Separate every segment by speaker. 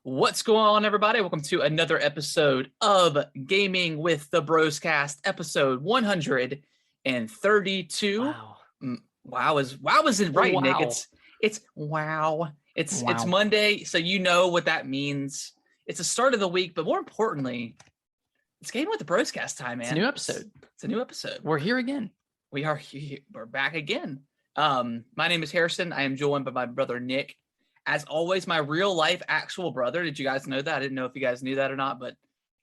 Speaker 1: What's going on, everybody? Welcome to another episode of Gaming with the Broscast, episode 132.
Speaker 2: Wow.
Speaker 1: Wow isn't right,
Speaker 2: Wow.
Speaker 1: Nick. It's wow. It's Monday, so you know what that means. It's the start of the week, but more importantly, it's Gaming with the Broscast time, man.
Speaker 2: It's a new episode.
Speaker 1: It's a new episode.
Speaker 2: We're here again.
Speaker 1: We're back again. My name is Harrison. I am joined by my brother Nick. As always, my real life actual brother. Did you guys know that? I didn't know if you guys knew that or not, but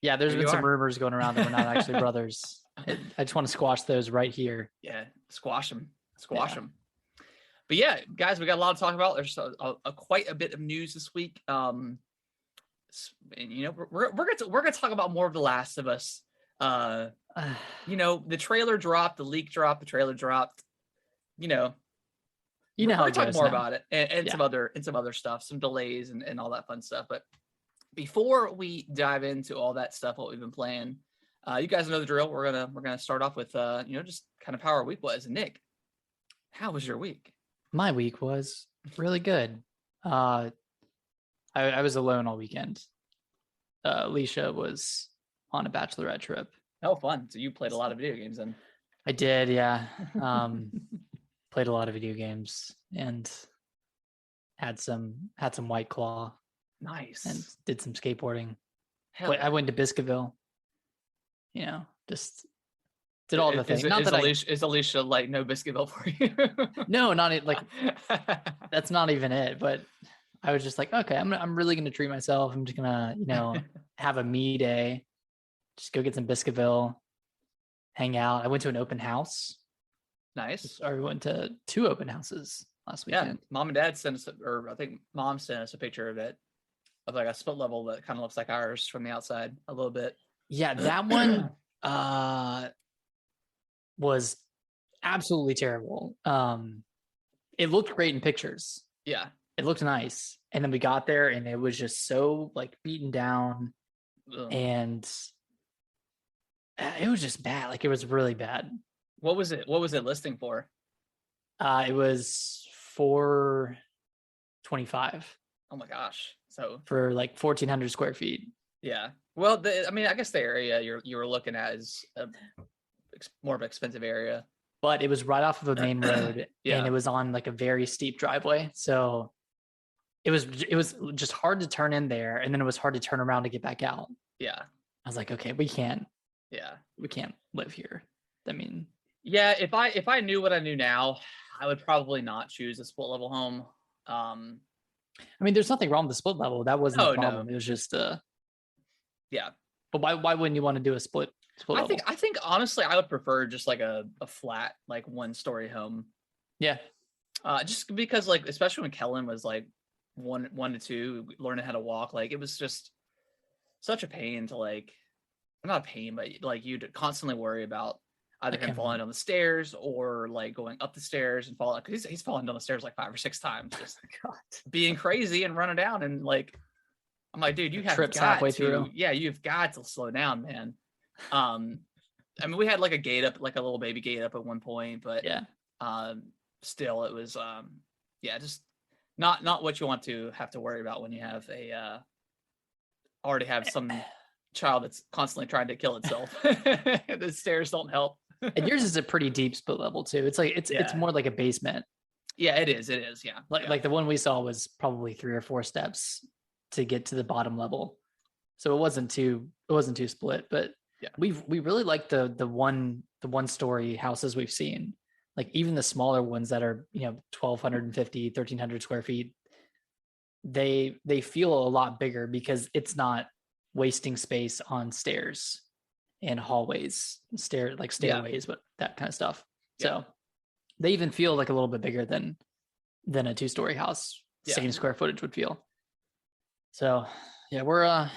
Speaker 2: yeah, there's been some rumors going around that we're not actually brothers. I just want to squash those right here.
Speaker 1: Yeah, squash them. But yeah, guys, we got a lot to talk about. There's quite a bit of news this week. And, you know, we're gonna talk about more of The Last of Us. You know, the trailer dropped, the leak dropped, the trailer dropped. We're
Speaker 2: how
Speaker 1: gonna
Speaker 2: it
Speaker 1: talk
Speaker 2: goes
Speaker 1: more
Speaker 2: now.
Speaker 1: about it and some other stuff, some delays and all that fun stuff. But before we dive into all that stuff, what we've been playing, you guys know the drill. We're gonna start off with just kind of how our week was. And Nick, how was your week?
Speaker 2: My week was really good. I was alone all weekend. Alicia was on a bachelorette trip.
Speaker 1: Oh, fun! So you played a lot of video games then.
Speaker 2: I did, yeah. Played a lot of video games and had some White Claw.
Speaker 1: Nice.
Speaker 2: And did some skateboarding.
Speaker 1: I
Speaker 2: went to Biscuitville. Just did all the things.
Speaker 1: Is Alicia like no Biscuitville for you?
Speaker 2: No, like that's not even it. But I was just like, okay, I'm really gonna treat myself. I'm just gonna have a me day. Just go get some Biscuitville, hang out. I went to an open house.
Speaker 1: Nice.
Speaker 2: Or we went to 2 open houses last weekend.
Speaker 1: Yeah, mom and dad sent us, or I think mom sent us a picture of it, of like a split level that kind of looks like ours from the outside a little bit.
Speaker 2: Yeah, that one was absolutely terrible. It looked great in pictures.
Speaker 1: Yeah,
Speaker 2: it looked nice, and then we got there, and it was just so like beaten down, and it was just bad. Like it was really bad.
Speaker 1: What was it listing for?
Speaker 2: It was $425.
Speaker 1: Oh my gosh! So
Speaker 2: for like 1,400 square feet.
Speaker 1: Yeah. Well, I guess the area you were looking at is more of an expensive area.
Speaker 2: But it was right off of a main road, and it was on like a very steep driveway. So it was just hard to turn in there, and then it was hard to turn around to get back out.
Speaker 1: Yeah.
Speaker 2: I was like, okay, we can't live here. I mean,
Speaker 1: yeah, if I knew what I knew now, I would probably not choose a split level home.
Speaker 2: I mean, there's nothing wrong with the split level. That wasn't the problem.
Speaker 1: No.
Speaker 2: It was just
Speaker 1: yeah.
Speaker 2: But why wouldn't you want to do a split level?
Speaker 1: I think honestly I would prefer just like a flat, like 1-story home.
Speaker 2: Yeah.
Speaker 1: Just because like, especially when Kellen was like 1 to 2, learning how to walk, like it was just such a pain to like, not a pain, but like you'd constantly worry about either him falling down the stairs or like going up the stairs and falling, because he's fallen down the stairs like 5 or 6 times, just being crazy and running down, and like I'm like, dude, you have
Speaker 2: trips halfway through.
Speaker 1: Yeah, you've got to slow down, man. I mean, we had like a gate up, like a little baby gate up at one point, but still it was just not what you want to have to worry about when you have already have some child that's constantly trying to kill itself. The stairs don't help.
Speaker 2: And yours is a pretty deep split level too. It's like it's more like a basement.
Speaker 1: Yeah, it is. Yeah.
Speaker 2: Like the one we saw was probably 3 or 4 steps to get to the bottom level. So it wasn't too split, but we really like the 1-story houses we've seen. Like even the smaller ones that are, 1,250, 1,300 square feet, they feel a lot bigger because it's not wasting space on stairs and hallways, stairways, but that kind of stuff. So they even feel like a little bit bigger than a 2-story house, same square footage would feel. So yeah, we're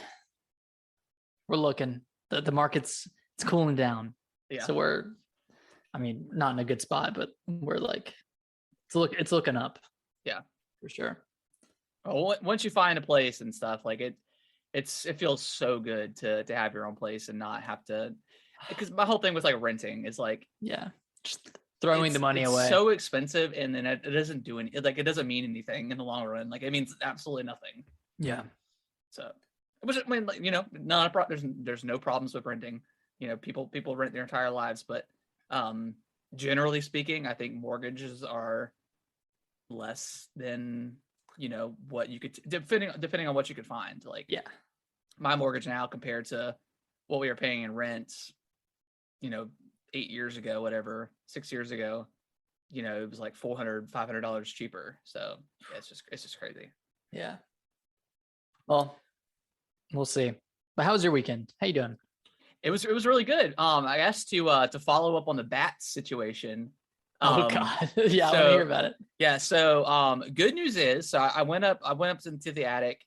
Speaker 2: looking. The market's cooling down. Yeah. So we're, not in a good spot, but we're like, it's looking up.
Speaker 1: Yeah,
Speaker 2: for sure.
Speaker 1: Oh, once you find a place and stuff, like it feels so good to have your own place and not have to, because my whole thing with like renting is like,
Speaker 2: just throwing the money away.
Speaker 1: So expensive, and then it doesn't do any, like it doesn't mean anything in the long run. Like it means absolutely nothing.
Speaker 2: Yeah.
Speaker 1: So, which I mean, like, there's no problems with renting. People rent their entire lives, but generally speaking, I think mortgages are less than what you could depending on what you could find. Like,
Speaker 2: yeah,
Speaker 1: my mortgage now compared to what we were paying in rent, 8 years ago, whatever, 6 years ago, it was like $400-$500 cheaper. So yeah, it's just crazy.
Speaker 2: yeah. Well, we'll see. But how was your weekend? How you doing?
Speaker 1: It was really good. I guess to follow up on the bat situation.
Speaker 2: Oh God, yeah, I want to hear about it.
Speaker 1: Yeah, so good news is, so I went up into the attic.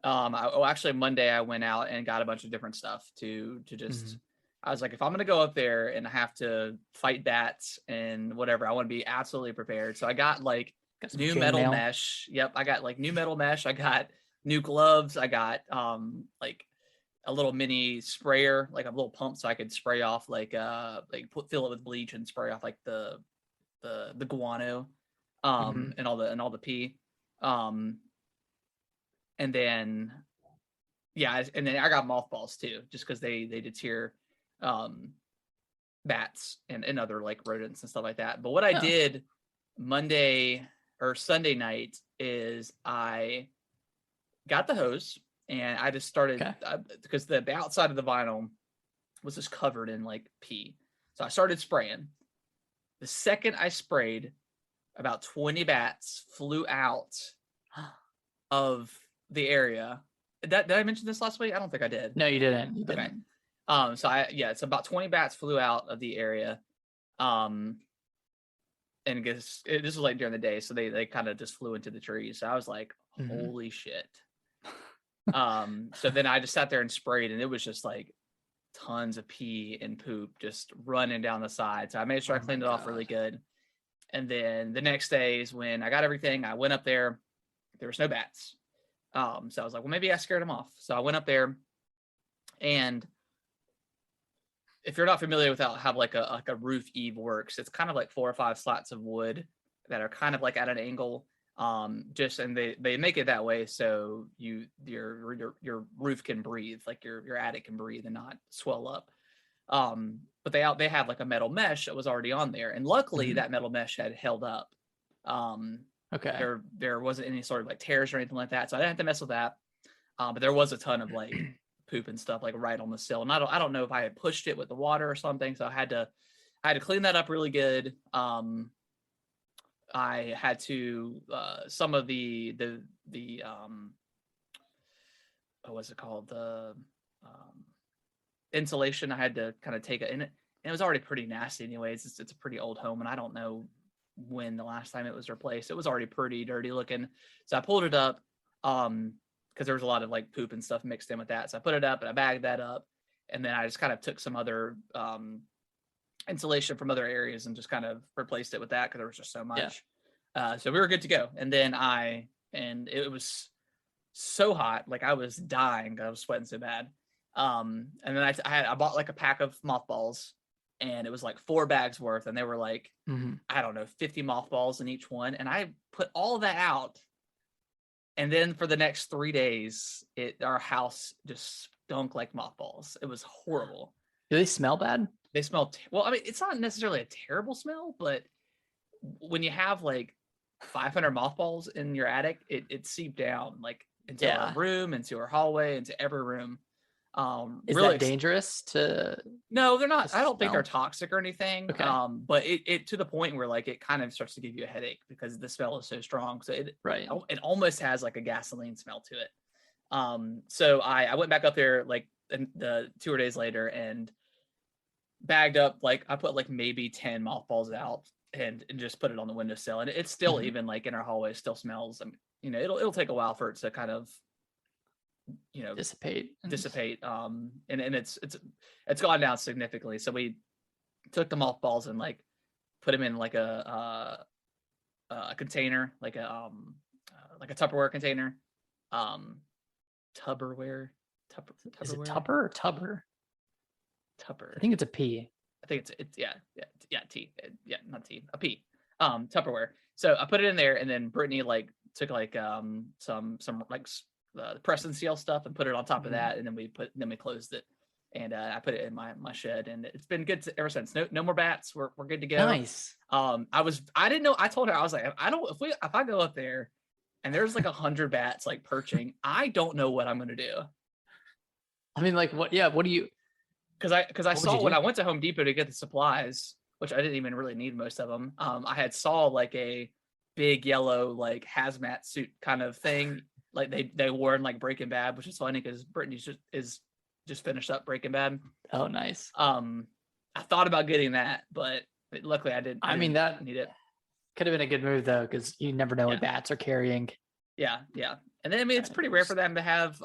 Speaker 1: Actually Monday I went out and got a bunch of different stuff to just. I was like, if I'm gonna go up there and I have to fight bats and whatever, I want to be absolutely prepared. So I got like new metal mesh. Yep, I got like new metal mesh. I got new gloves. I got like a little mini sprayer, like a little pump, so I could spray off fill it with bleach and spray off like the guano, and all the pee, and then and then I got mothballs too, just because they deter bats and other like rodents and stuff like that. But what I did Monday or Sunday night is I got the hose and I just started because the outside of the vinyl was just covered in like pee. So I started spraying. The second I sprayed, about 20 bats flew out of the area. Did I mention this last week? I don't think I did.
Speaker 2: No, you didn't.
Speaker 1: Okay. So it's about 20 bats flew out of the area. And this was like during the day, so they kind of just flew into the trees. So I was like, holy shit. So then I just sat there and sprayed, and it was just like tons of pee and poop just running down the side. So I made sure I cleaned it off really good. And then the next day is when I got everything. I went up there. There was no bats. So I was like, well, maybe I scared them off. So I went up there, and if you're not familiar with how like a roof eave works, it's kind of like 4 or 5 slats of wood that are kind of like at an angle. And they make it that way so your roof can breathe, like your attic can breathe and not swell up. But they have like a metal mesh that was already on there, and luckily that metal mesh had held up. There wasn't any sort of like tears or anything like that, so I didn't have to mess with that. But there was a ton of like poop and stuff like right on the sill, and I don't know if I had pushed it with the water or something, so I had to clean that up really good. I had to some of the what's it called, the insulation, I had to kind of take it in it, and it was already pretty nasty anyways. It's a pretty old home, and I don't know when the last time it was replaced. It was already pretty dirty looking, so I pulled it up because there was a lot of like poop and stuff mixed in with that. So I put it up and I bagged that up, and then I just kind of took some other insulation from other areas and just kind of replaced it with that because there was just so much. So we were good to go. And then it was so hot, like I was dying. I was sweating so bad. And then I bought like a pack of mothballs, and it was like 4 bags worth, and they were like, I don't know, 50 mothballs in each one. And I put all of that out. And then for the next 3 days, our house just stunk like mothballs. It was horrible.
Speaker 2: Do they smell bad?
Speaker 1: They smell well. I mean, it's not necessarily a terrible smell, but when you have like 500 mothballs in your attic, it seeped down like into our room, into our hallway, into every room.
Speaker 2: Is really that dangerous to?
Speaker 1: No, they're not. I don't think they're toxic or anything.
Speaker 2: Okay.
Speaker 1: But it to the point where like it kind of starts to give you a headache because the smell is so strong. So it almost has like a gasoline smell to it. So I went back up there like the 2 days later and bagged up, like I put like maybe 10 mothballs out and just put it on the windowsill, and it's still even like in our hallway, it still smells. It'll take a while for it to kind of dissipate. And it's gone down significantly. So we took the mothballs and like put them in like a container, like a Tupperware container. Tupperware.
Speaker 2: Is it Tupper or Tubber?
Speaker 1: Tupper.
Speaker 2: I think it's a P.
Speaker 1: I think it's T. Yeah, not T. A P. Tupperware. So I put it in there, and then Brittany like took like some like the press and seal stuff and put it on top of that, and then we closed it, and I put it in my shed, and it's been good ever since. No more bats. We're good to go.
Speaker 2: Nice.
Speaker 1: I didn't know. I told her, I was like, if I go up there and there's like 100 bats like perching, I don't know what I'm gonna do.
Speaker 2: I mean, like what? Yeah, what do you?
Speaker 1: Because I saw when I went to Home Depot to get the supplies, which I didn't even really need most of them. I had saw like a big yellow like hazmat suit kind of thing, like they wore in like Breaking Bad, which is funny because Brittany just finished up Breaking Bad.
Speaker 2: Oh, nice.
Speaker 1: I thought about getting that, but luckily I didn't.
Speaker 2: I mean, that
Speaker 1: need it.
Speaker 2: Could have been a good move though, because you never know what bats are carrying.
Speaker 1: Yeah. And then I mean, it's pretty rare for them to have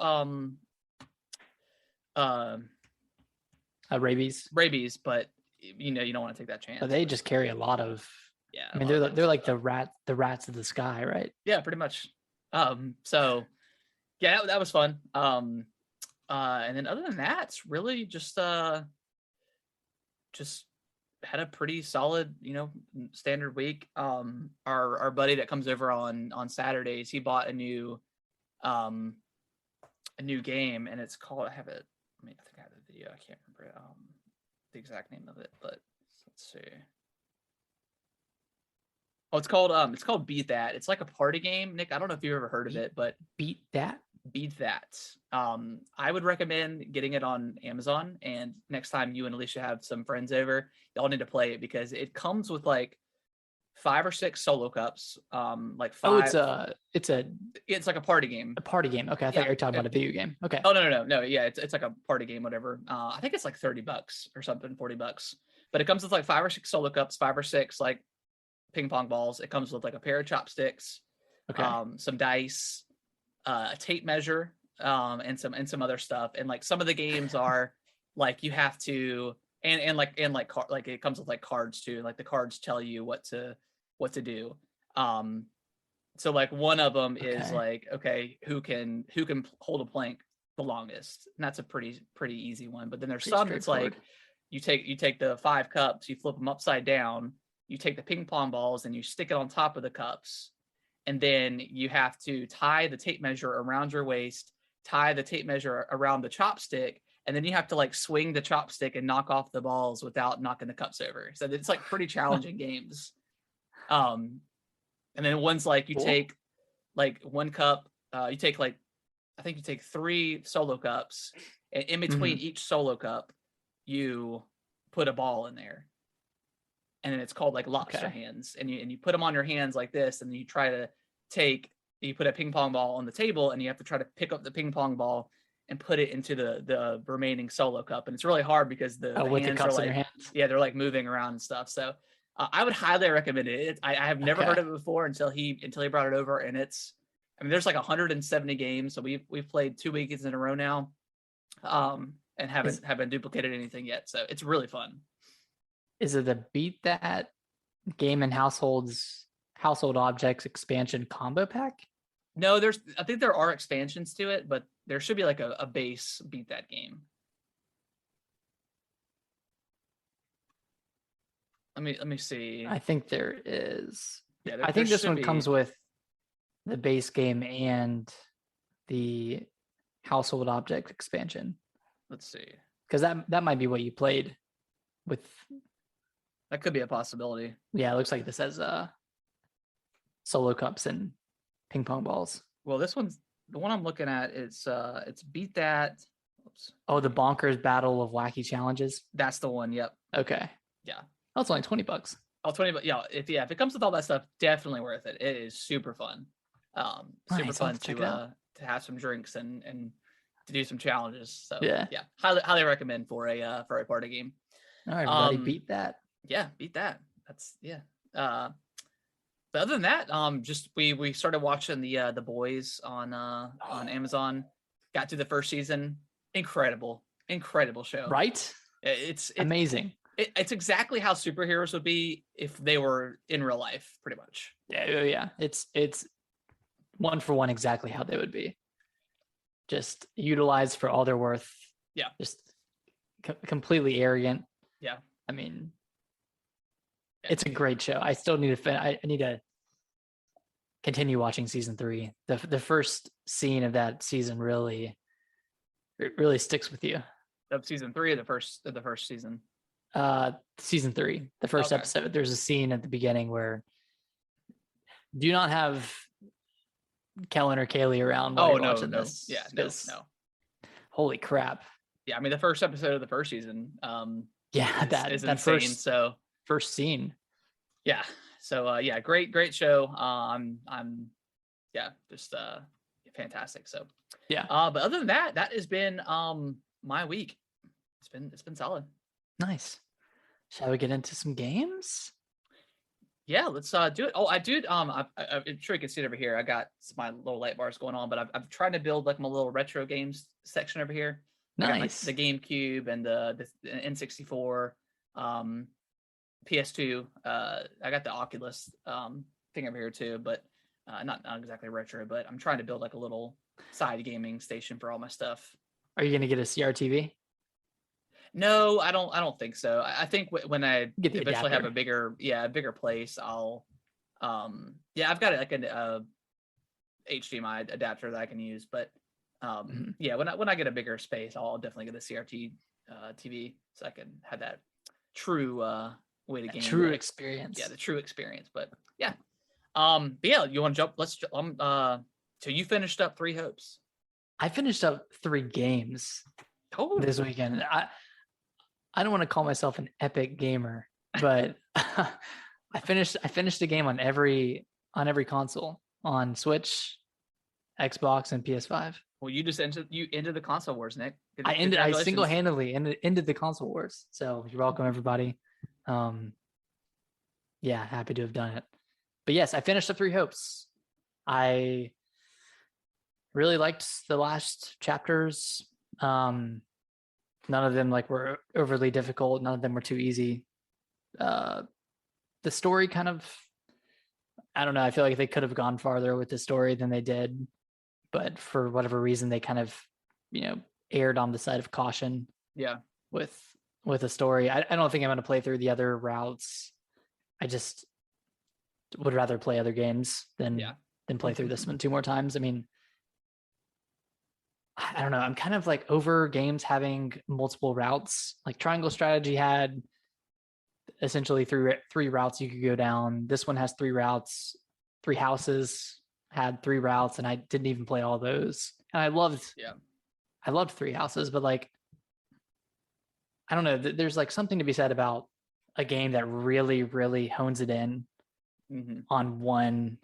Speaker 2: rabies,
Speaker 1: but you don't want to take that chance.
Speaker 2: But they just carry a lot of.
Speaker 1: Yeah,
Speaker 2: I mean, they're like the rats of the sky, right?
Speaker 1: Yeah, pretty much. So yeah, that was fun. And then other than that, it's really just had a pretty solid, standard week. Our buddy that comes over on Saturdays, he bought a new game, and it's called, I think I have the video. I can't remember the exact name of it, but let's see. Oh, it's called Beat That. It's like a party game. Nick, I don't know if you've ever heard of it, but
Speaker 2: Beat That.
Speaker 1: I would recommend getting it on Amazon, and next time you and Alicia have some friends over, y'all need to play it because it comes with like 5 or 6 solo cups. Like 5.
Speaker 2: Oh,
Speaker 1: it's like a party game.
Speaker 2: A party game. Okay, I thought you were talking about a video game. Okay.
Speaker 1: Oh no. Yeah, it's like a party game, whatever. I think it's like $30 or something, $40. But it comes with like 5 or 6 solo cups, 5 or 6 like ping pong balls. It comes with like a pair of chopsticks, some dice, a tape measure, and some other stuff. And like some of the games are like you have to, and it comes with like cards too. Like the cards tell you what to do. So like one of them is like, okay, who can hold a plank the longest? And that's a pretty easy one. But then there's some that's like you take the 5 cups, you flip them upside down, you take the ping pong balls and you stick it on top of the cups. And then you have to tie the tape measure around your waist, tie the tape measure around the chopstick, and then you have to like swing the chopstick and knock off the balls without knocking the cups over. So it's like pretty challenging games. And then one's like you take like 1 cup, you take like, I think you take 3 solo cups, and in between each solo cup, you put a ball in there. And then it's called like lobster hands, and you put them on your hands like this, and you try to you put a ping pong ball on the table, and you have to try to pick up the ping pong ball and put it into the remaining solo cup. And it's really hard because the hands are like, they're like moving around and stuff. So I would highly recommend it. I have never heard of it before until he brought it over, and there's like 170 games, so we've played 2 weekends in a row now, and haven't duplicated anything yet. So it's really fun.
Speaker 2: Is it the Beat That game and household objects expansion combo pack?
Speaker 1: No, I think there are expansions to it, but there should be like a base Beat That game. Let me see.
Speaker 2: I think there is.
Speaker 1: Yeah,
Speaker 2: I think this one comes with the base game and the household object expansion.
Speaker 1: Let's see.
Speaker 2: Because that might be what you played with.
Speaker 1: That could be a possibility.
Speaker 2: Yeah, it looks like this has solo cups and ping pong balls.
Speaker 1: Well, this one's the one I'm looking at. It's Beat That. Oops.
Speaker 2: Oh, the Bonkers Battle of Wacky Challenges.
Speaker 1: That's the one. Yep.
Speaker 2: Okay.
Speaker 1: Yeah.
Speaker 2: Oh, it's only $20.
Speaker 1: Oh, 20, but yeah, if it comes with all that stuff, definitely worth it. It is super fun. Super fun to have some drinks and to do some challenges. So yeah, highly recommend for a party game.
Speaker 2: All right, everybody, Beat That.
Speaker 1: Yeah, Beat That. That's but other than that, just we started watching the Boys on Amazon. Got to the first season. Incredible show.
Speaker 2: Right?
Speaker 1: It's
Speaker 2: amazing.
Speaker 1: It's exactly how superheroes would be if they were in real life, pretty much.
Speaker 2: Yeah. It's 1 for 1 exactly how they would be. Just utilized for all their worth.
Speaker 1: Yeah.
Speaker 2: Just completely arrogant.
Speaker 1: Yeah.
Speaker 2: I mean, it's a great show. I still need to I need to continue watching season 3. The first scene of that season really sticks with you.
Speaker 1: Of season 3 or the first season?
Speaker 2: Season 3, the first episode. There's a scene at the beginning where do not have Kellen or Kaylee around while you're watching this.
Speaker 1: Yeah, no.
Speaker 2: Holy crap.
Speaker 1: Yeah, I mean the first episode of the first season.
Speaker 2: That
Speaker 1: is
Speaker 2: insane.
Speaker 1: First
Speaker 2: scene.
Speaker 1: Yeah. So great show. Just fantastic. So
Speaker 2: yeah.
Speaker 1: But other than that, that has been my week. It's been solid.
Speaker 2: Nice. Shall we get into some games?
Speaker 1: Yeah, let's do it. Oh, I do. I'm sure you can see it over here. I got my little light bars going on, but I'm trying to build like my little retro games section over here.
Speaker 2: Nice.
Speaker 1: I got, like, the GameCube and the N64, PS2. I got the Oculus thing over here too, but not exactly retro. But I'm trying to build like a little side gaming station for all my stuff.
Speaker 2: Are you gonna get a CRTV?
Speaker 1: No, I don't think so. I think when I eventually have a bigger place, I'll I've got like a HDMI adapter that I can use, but when I get a bigger space, I'll definitely get a CRT TV so I can have that true way to game.
Speaker 2: True experience.
Speaker 1: Yeah, the true experience. But yeah. You want to jump? Let's so you finished up Three Hopes.
Speaker 2: I finished up 3 games this weekend. I don't want to call myself an epic gamer, but I finished a game on every console, on Switch, Xbox, and PS5.
Speaker 1: Well, you just ended the console wars, Nick.
Speaker 2: I single-handedly ended the console wars. So you're welcome, everybody. Happy to have done it. But yes, I finished up Three Hopes. I really liked the last chapters. None of them were overly difficult. None of them were too easy. The story kind of, I don't know. I feel like they could have gone farther with the story than they did, but for whatever reason, they kind of, erred on the side of caution.
Speaker 1: Yeah.
Speaker 2: With a story, I don't think I'm going to play through the other routes. I just would rather play other games than play through this one 2 more times. I mean, I don't know. I'm kind of over games having multiple routes. Like Triangle Strategy had essentially 3 routes you could go down. This one has 3 routes. 3 Houses had 3 routes, and I didn't even play all those. And I loved 3 Houses, but I don't know. There's something to be said about a game that really, really hones it in on one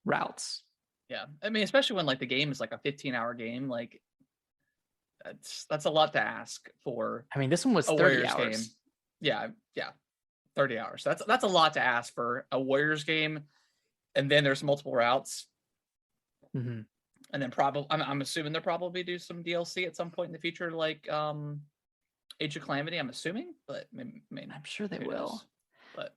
Speaker 2: routes.
Speaker 1: Yeah, I mean, especially when the game is a 15-hour game, that's a lot to ask for.
Speaker 2: I mean, this one was 30 hours.
Speaker 1: Game. Yeah, 30 hours. That's a lot to ask for a Warriors game, and then there's multiple routes.
Speaker 2: Mm-hmm.
Speaker 1: And then probably, I'm assuming they'll probably do some DLC at some point in the future, Age of Calamity. I'm assuming, but
Speaker 2: I'm sure they will.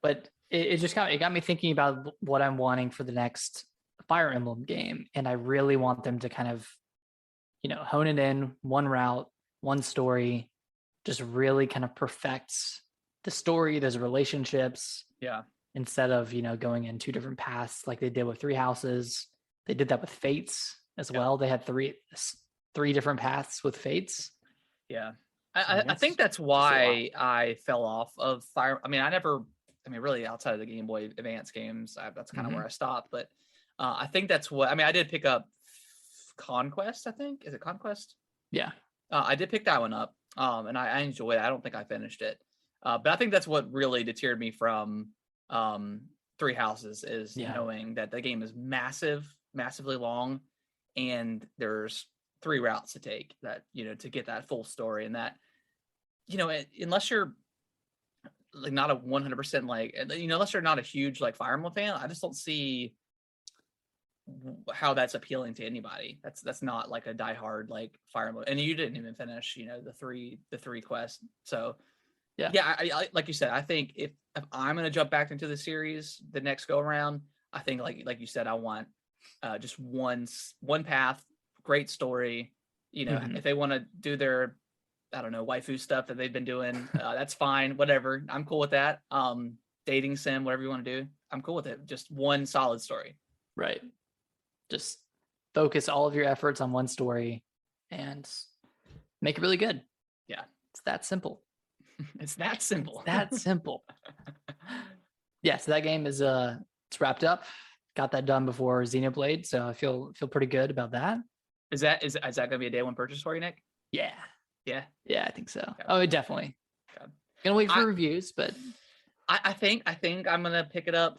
Speaker 2: But it just got me thinking about what I'm wanting for the next Fire Emblem game, and I really want them to kind of, hone it in one route, one story, just really kind of perfect the story, those relationships.
Speaker 1: Yeah.
Speaker 2: Instead of, going in 2 different paths like they did with 3 Houses. They did that with Fates as well. They had three different paths with Fates.
Speaker 1: Yeah. I think that's why I fell off of Fire. I mean, really outside of the Game Boy Advance games, that's kind of where I stopped. But I think that's what, I did pick up Conquest, I think. Is it Conquest?
Speaker 2: Yeah.
Speaker 1: I did pick that one up, and I enjoyed it. I don't think I finished it. But I think that's what really deterred me from 3 Houses is knowing that the game is massively long, and there's 3 routes to take that, to get that full story. And that, unless you're not a 100% unless you're not a huge Fire Emblem fan, I just don't see how that's appealing to anybody. That's not a diehard Fire Emblem. And you didn't even finish, the three quests. So I like you said, I think if I'm gonna jump back into the series the next go around, I think like you said, I want just one path, great story. If they want to do their, I don't know, waifu stuff that they've been doing, that's fine, whatever. I'm cool with that. Dating sim, whatever you want to do, I'm cool with it. Just one solid story.
Speaker 2: Right. Just focus all of your efforts on one story and make it really good.
Speaker 1: Yeah.
Speaker 2: It's that simple.
Speaker 1: It's that simple.
Speaker 2: That simple. Yeah, so that game is it's wrapped up. Got that done before Xenoblade, so I feel pretty good about that.
Speaker 1: Is that gonna be a day one purchase for you, Nick?
Speaker 2: Yeah.
Speaker 1: Yeah.
Speaker 2: Yeah, I think so.
Speaker 1: Okay.
Speaker 2: Oh, definitely.
Speaker 1: Okay.
Speaker 2: Gonna wait for reviews, but
Speaker 1: I think I'm gonna pick it up.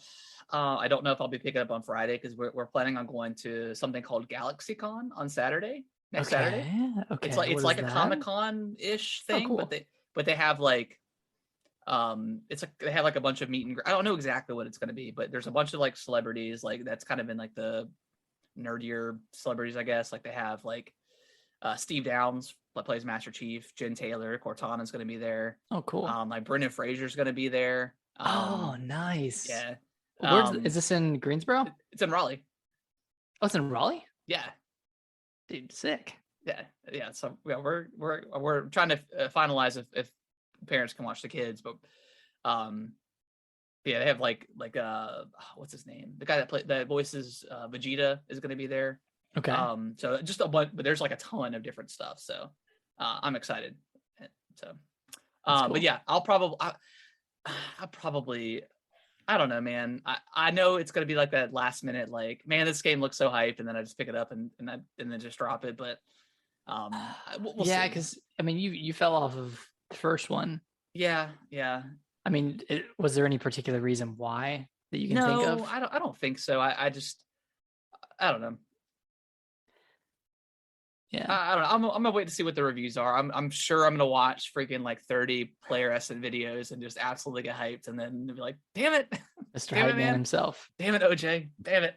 Speaker 1: I don't know if I'll be picking it up on Friday because we're planning on going to something called GalaxyCon on Saturday. Next Saturday.
Speaker 2: Okay.
Speaker 1: It's like a Comic-Con ish thing,
Speaker 2: cool.
Speaker 1: but they have like they have like a bunch of meet and I don't know exactly what it's gonna be, but there's a bunch of like celebrities like that's kind of in like the nerdier celebrities, I guess. Like they have like Steve Downs that plays Master Chief, Jen Taylor, Cortana's gonna be there.
Speaker 2: Oh, cool.
Speaker 1: Like Brendan Fraser's gonna be there.
Speaker 2: Oh, nice.
Speaker 1: Yeah.
Speaker 2: Is this in Greensboro?
Speaker 1: It's in Raleigh.
Speaker 2: Oh, it's in Raleigh?
Speaker 1: Yeah.
Speaker 2: Dude, sick.
Speaker 1: Yeah. So yeah, we're trying to finalize if parents can watch the kids, but yeah, they have like what's his name? The guy that voices Vegeta is going to be there.
Speaker 2: Okay.
Speaker 1: So just a bunch, but there's like a ton of different stuff. So I'm excited. So, cool. But yeah, I'll probably. I don't know, man. I know it's gonna be like that last minute, like, man, this game looks so hyped, and then I just pick it up and then just drop it. But we'll
Speaker 2: yeah,
Speaker 1: see.
Speaker 2: because I mean, you fell off of the first one.
Speaker 1: Yeah.
Speaker 2: I mean, was there any particular reason why that you can think of?
Speaker 1: No, I don't think so. I don't know.
Speaker 2: Yeah,
Speaker 1: I don't know. I'm gonna wait to see what the reviews are. I'm sure I'm gonna watch freaking like 30 player estimate videos and just absolutely get hyped, and then be like, "Damn it,
Speaker 2: Mr. Hype Man himself!
Speaker 1: Damn it, OJ! Damn it!"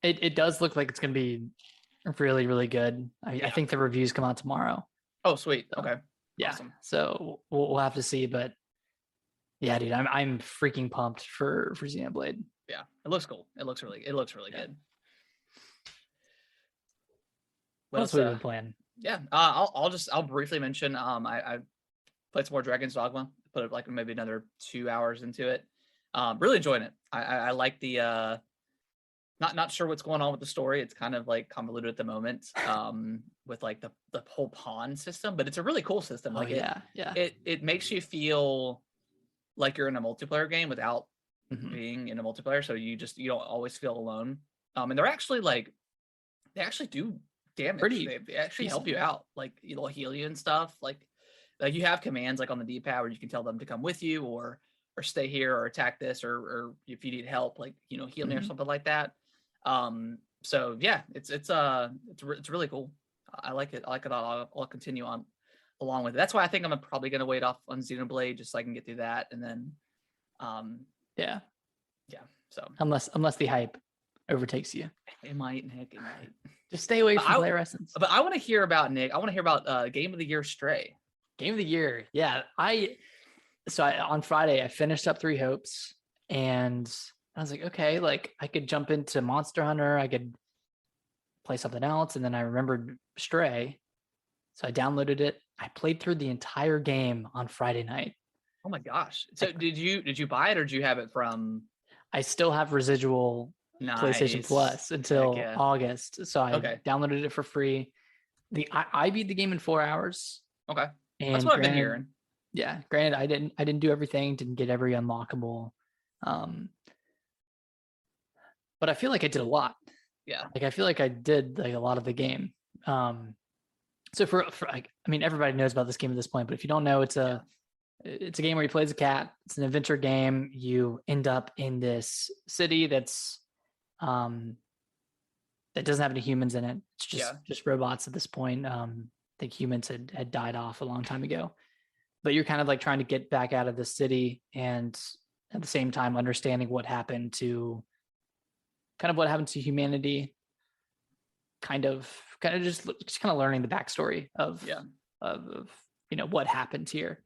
Speaker 2: It does look like it's gonna be really, really good. I think the reviews come out tomorrow.
Speaker 1: Oh, sweet. So, okay.
Speaker 2: Yeah.
Speaker 1: Awesome.
Speaker 2: So we'll have to see, but yeah, dude, I'm freaking pumped for Xenoblade.
Speaker 1: Yeah, it looks cool. It looks really good.
Speaker 2: What else have we been playing?
Speaker 1: Yeah, I'll briefly mention. I played some more Dragon's Dogma. Put like maybe another 2 hours into it. Really enjoying it. I like the not sure what's going on with the story. It's kind of like convoluted at the moment. With like the whole pawn system, but it's a really cool system. Like it makes you feel like you're in a multiplayer game without being in a multiplayer. So you don't always feel alone. And they actually do damage. They actually help you out. Like it'll heal you and stuff. Like you have commands like on the D-pad where you can tell them to come with you or stay here or attack this or if you need help, like heal me or something like that. So yeah, it's really cool. I like it. I'll continue on along with it. That's why I think I'm probably gonna wait off on Xenoblade just so I can get through that and then yeah. So
Speaker 2: unless the hype overtakes you.
Speaker 1: It might, Nick. It might.
Speaker 2: Just stay away from player essence.
Speaker 1: But I want to hear about Nick. I want to hear about Game of the Year Stray.
Speaker 2: Game of the Year. Yeah. On Friday I finished up Three Hopes and I was like, okay, like I could jump into Monster Hunter, I could play something else, and then I remembered Stray. So I downloaded it. I played through the entire game on Friday night.
Speaker 1: Oh my gosh. So did you buy it or did you have it from
Speaker 2: I still have residual PlayStation Plus until August. So I downloaded it for free. I beat the game in 4 hours.
Speaker 1: Okay.
Speaker 2: And
Speaker 1: that's what I've been hearing.
Speaker 2: Yeah. Granted, I didn't do everything, didn't get every unlockable. But I feel like I did a lot.
Speaker 1: Yeah.
Speaker 2: Like I feel like I did like a lot of the game. So for like, I mean, everybody knows about this game at this point, but if you don't know, it's a game where you play as a cat. It's an adventure game. You end up in this city that's that doesn't have any humans in it. It's just robots at this point. I think humans had died off a long time ago. But you're kind of like trying to get back out of the city and at the same time understanding what happened to humanity. Kind of just kind of learning the backstory of what happened here.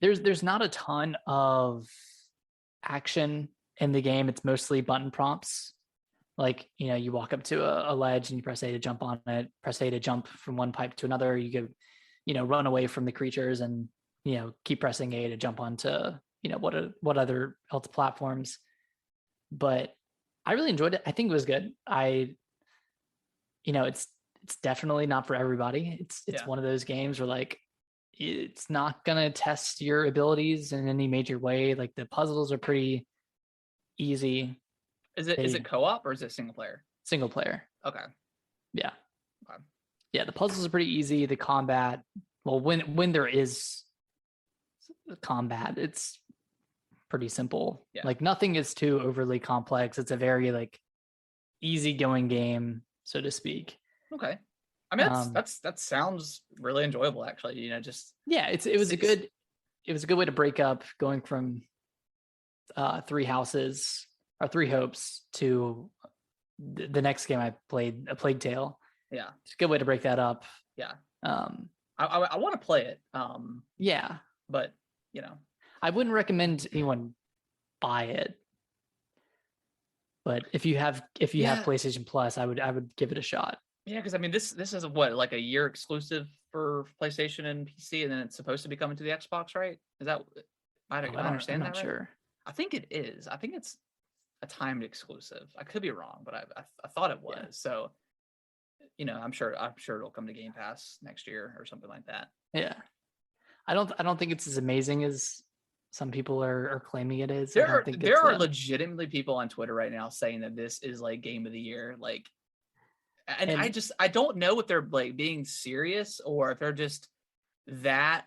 Speaker 2: There's not a ton of action in the game. It's mostly button prompts. Like, you walk up to a ledge and you press A to jump on it, press A to jump from one pipe to another. You could, run away from the creatures and, keep pressing A to jump onto, what other else platforms. But I really enjoyed it. I think it was good. It's definitely not for everybody. It's one of those games where like it's not gonna test your abilities in any major way. Like the puzzles are pretty easy.
Speaker 1: Is it co-op or is it single player?
Speaker 2: Single player.
Speaker 1: Okay.
Speaker 2: Yeah.
Speaker 1: Okay.
Speaker 2: Yeah, the puzzles are pretty easy. The combat, well, when there is combat, it's pretty simple.
Speaker 1: Yeah.
Speaker 2: Like nothing is too overly complex. It's a very like easygoing game, so to speak.
Speaker 1: Okay. I mean, that sounds really enjoyable, actually. Just
Speaker 2: it was a good way to break up going from Three Hopes to the next game I played, A Plague Tale.
Speaker 1: Yeah,
Speaker 2: it's a good way to break that up.
Speaker 1: Yeah. I want to play it.
Speaker 2: Yeah,
Speaker 1: but
Speaker 2: I wouldn't recommend anyone buy it. But if you have PlayStation Plus, I would give it a shot.
Speaker 1: Yeah, because I mean, this is what, like a year exclusive for PlayStation and PC, and then it's supposed to be coming to the Xbox, right? Is that? I don't understand that. I'm not sure. I think it is. I think it's a timed exclusive. I could be wrong, but I thought it was. Yeah. So, I'm sure it'll come to Game Pass next year or something like that.
Speaker 2: Yeah, I don't think it's as amazing as some people are claiming it is.
Speaker 1: There are legitimately people on Twitter right now saying that this is like game of the year, like, and I don't know if they're like being serious or if they're just that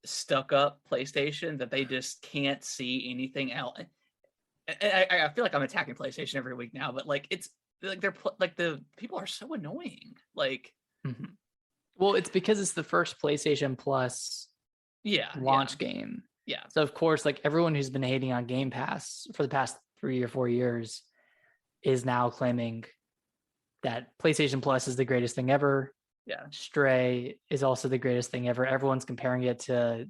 Speaker 1: stuck up PlayStation that they just can't see anything else. I feel like I'm attacking PlayStation every week now, but like it's like they're like the people are so annoying. Like,
Speaker 2: well, it's because it's the first PlayStation Plus launch game.
Speaker 1: Yeah.
Speaker 2: So of course, like everyone who's been hating on Game Pass for the past 3 or 4 years is now claiming that PlayStation Plus is the greatest thing ever.
Speaker 1: Yeah.
Speaker 2: Stray is also the greatest thing ever. Everyone's comparing it to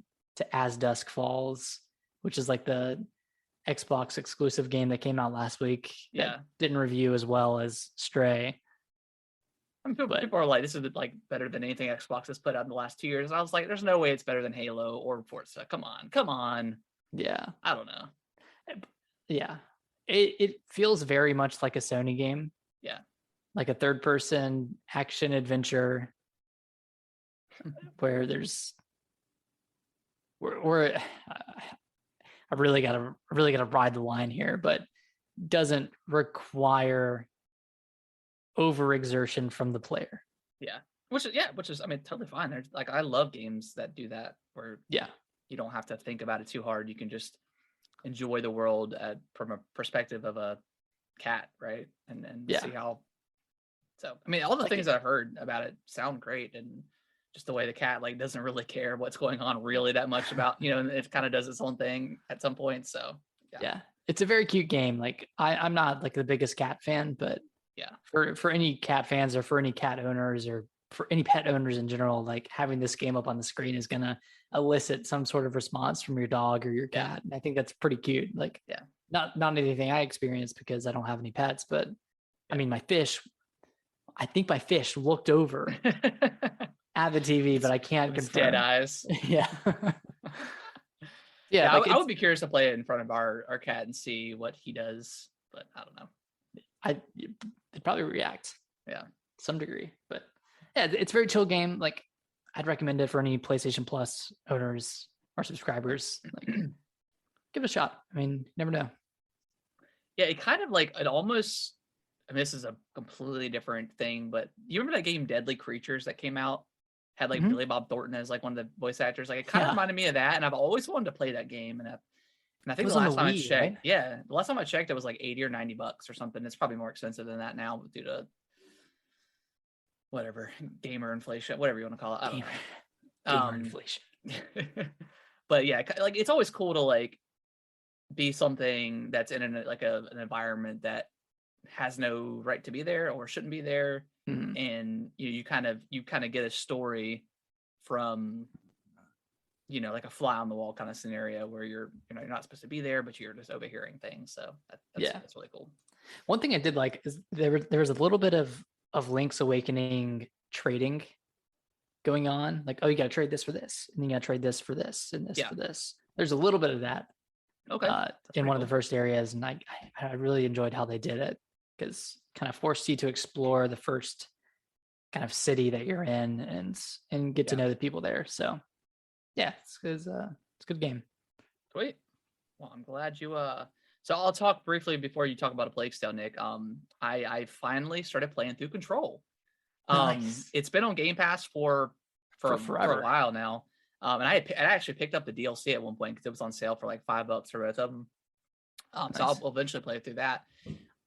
Speaker 2: As Dusk Falls, which is like the Xbox exclusive game that came out last week.
Speaker 1: Yeah.
Speaker 2: That didn't review as well as Stray.
Speaker 1: I mean, people are like, this is like better than anything Xbox has put out in the last 2 years. And I was like, there's no way it's better than Halo or Forza. Come on.
Speaker 2: Yeah.
Speaker 1: I don't know.
Speaker 2: Yeah. It feels very much like a Sony game.
Speaker 1: Yeah.
Speaker 2: Like a third person action adventure where I really gotta ride the line here, but doesn't require overexertion from the player.
Speaker 1: Yeah. Which is I mean, totally fine. There's like, I love games that do that where you don't have to think about it too hard. You can just enjoy the world from a perspective of a cat, right? And see how. So I mean, all the things I've heard about it sound great, and just the way the cat like doesn't really care what's going on really that much about, and it kind of does its own thing at some point. So
Speaker 2: yeah, it's a very cute game. Like I'm not like the biggest cat fan, but for any cat fans or for any cat owners or for any pet owners in general, like having this game up on the screen is gonna elicit some sort of response from your dog or your cat. And I think that's pretty cute. Like not anything I experienced because I don't have any pets, but I mean I think my fish looked over at the TV, but I can't confirm.
Speaker 1: Dead eyes.
Speaker 2: Yeah.
Speaker 1: I would be curious to play it in front of our cat and see what he does, but I don't know.
Speaker 2: It'd probably react.
Speaker 1: Yeah.
Speaker 2: Some degree. But yeah, it's a very chill game. Like I'd recommend it for any PlayStation Plus owners or subscribers. Like give it a shot. I mean, you never know.
Speaker 1: Yeah, it kind of like it almost, I mean, this is a completely different thing, but you remember that game Deadly Creatures that came out? Had like Billy Bob Thornton as like one of the voice actors. Like it kind of reminded me of that, and I've always wanted to play that game. And I think the last time I checked, the last time I checked, it was like $80 or $90 or something. It's probably more expensive than that now due to whatever gamer inflation, whatever you want to call it. I don't know.
Speaker 2: Gamer inflation.
Speaker 1: But yeah, like it's always cool to like be something that's in an environment that has no right to be there or shouldn't be there, and you kind of get a story from like a fly on the wall kind of scenario where you're not supposed to be there, but you're just overhearing things. So that's really cool.
Speaker 2: One thing I did like is there was a little bit of Link's Awakening trading going on. Like, oh, you got to trade this for this, and you got to trade this for this, and this for this. There's a little bit of that.
Speaker 1: Okay.
Speaker 2: In one of the first areas, and I really enjoyed how they did it, because kind of forced you to explore the first kind of city that you're in and get to know the people there. So yeah, it's a good game.
Speaker 1: Sweet. Well, I'm glad you so I'll talk briefly before you talk about A Plague Tale, Nick. I finally started playing through Control.
Speaker 2: Nice.
Speaker 1: It's been on Game Pass for
Speaker 2: forever.
Speaker 1: a while now. And I actually picked up the DLC at one point because it was on sale for like $5 for both of them.
Speaker 2: Nice.
Speaker 1: So I'll eventually play through that.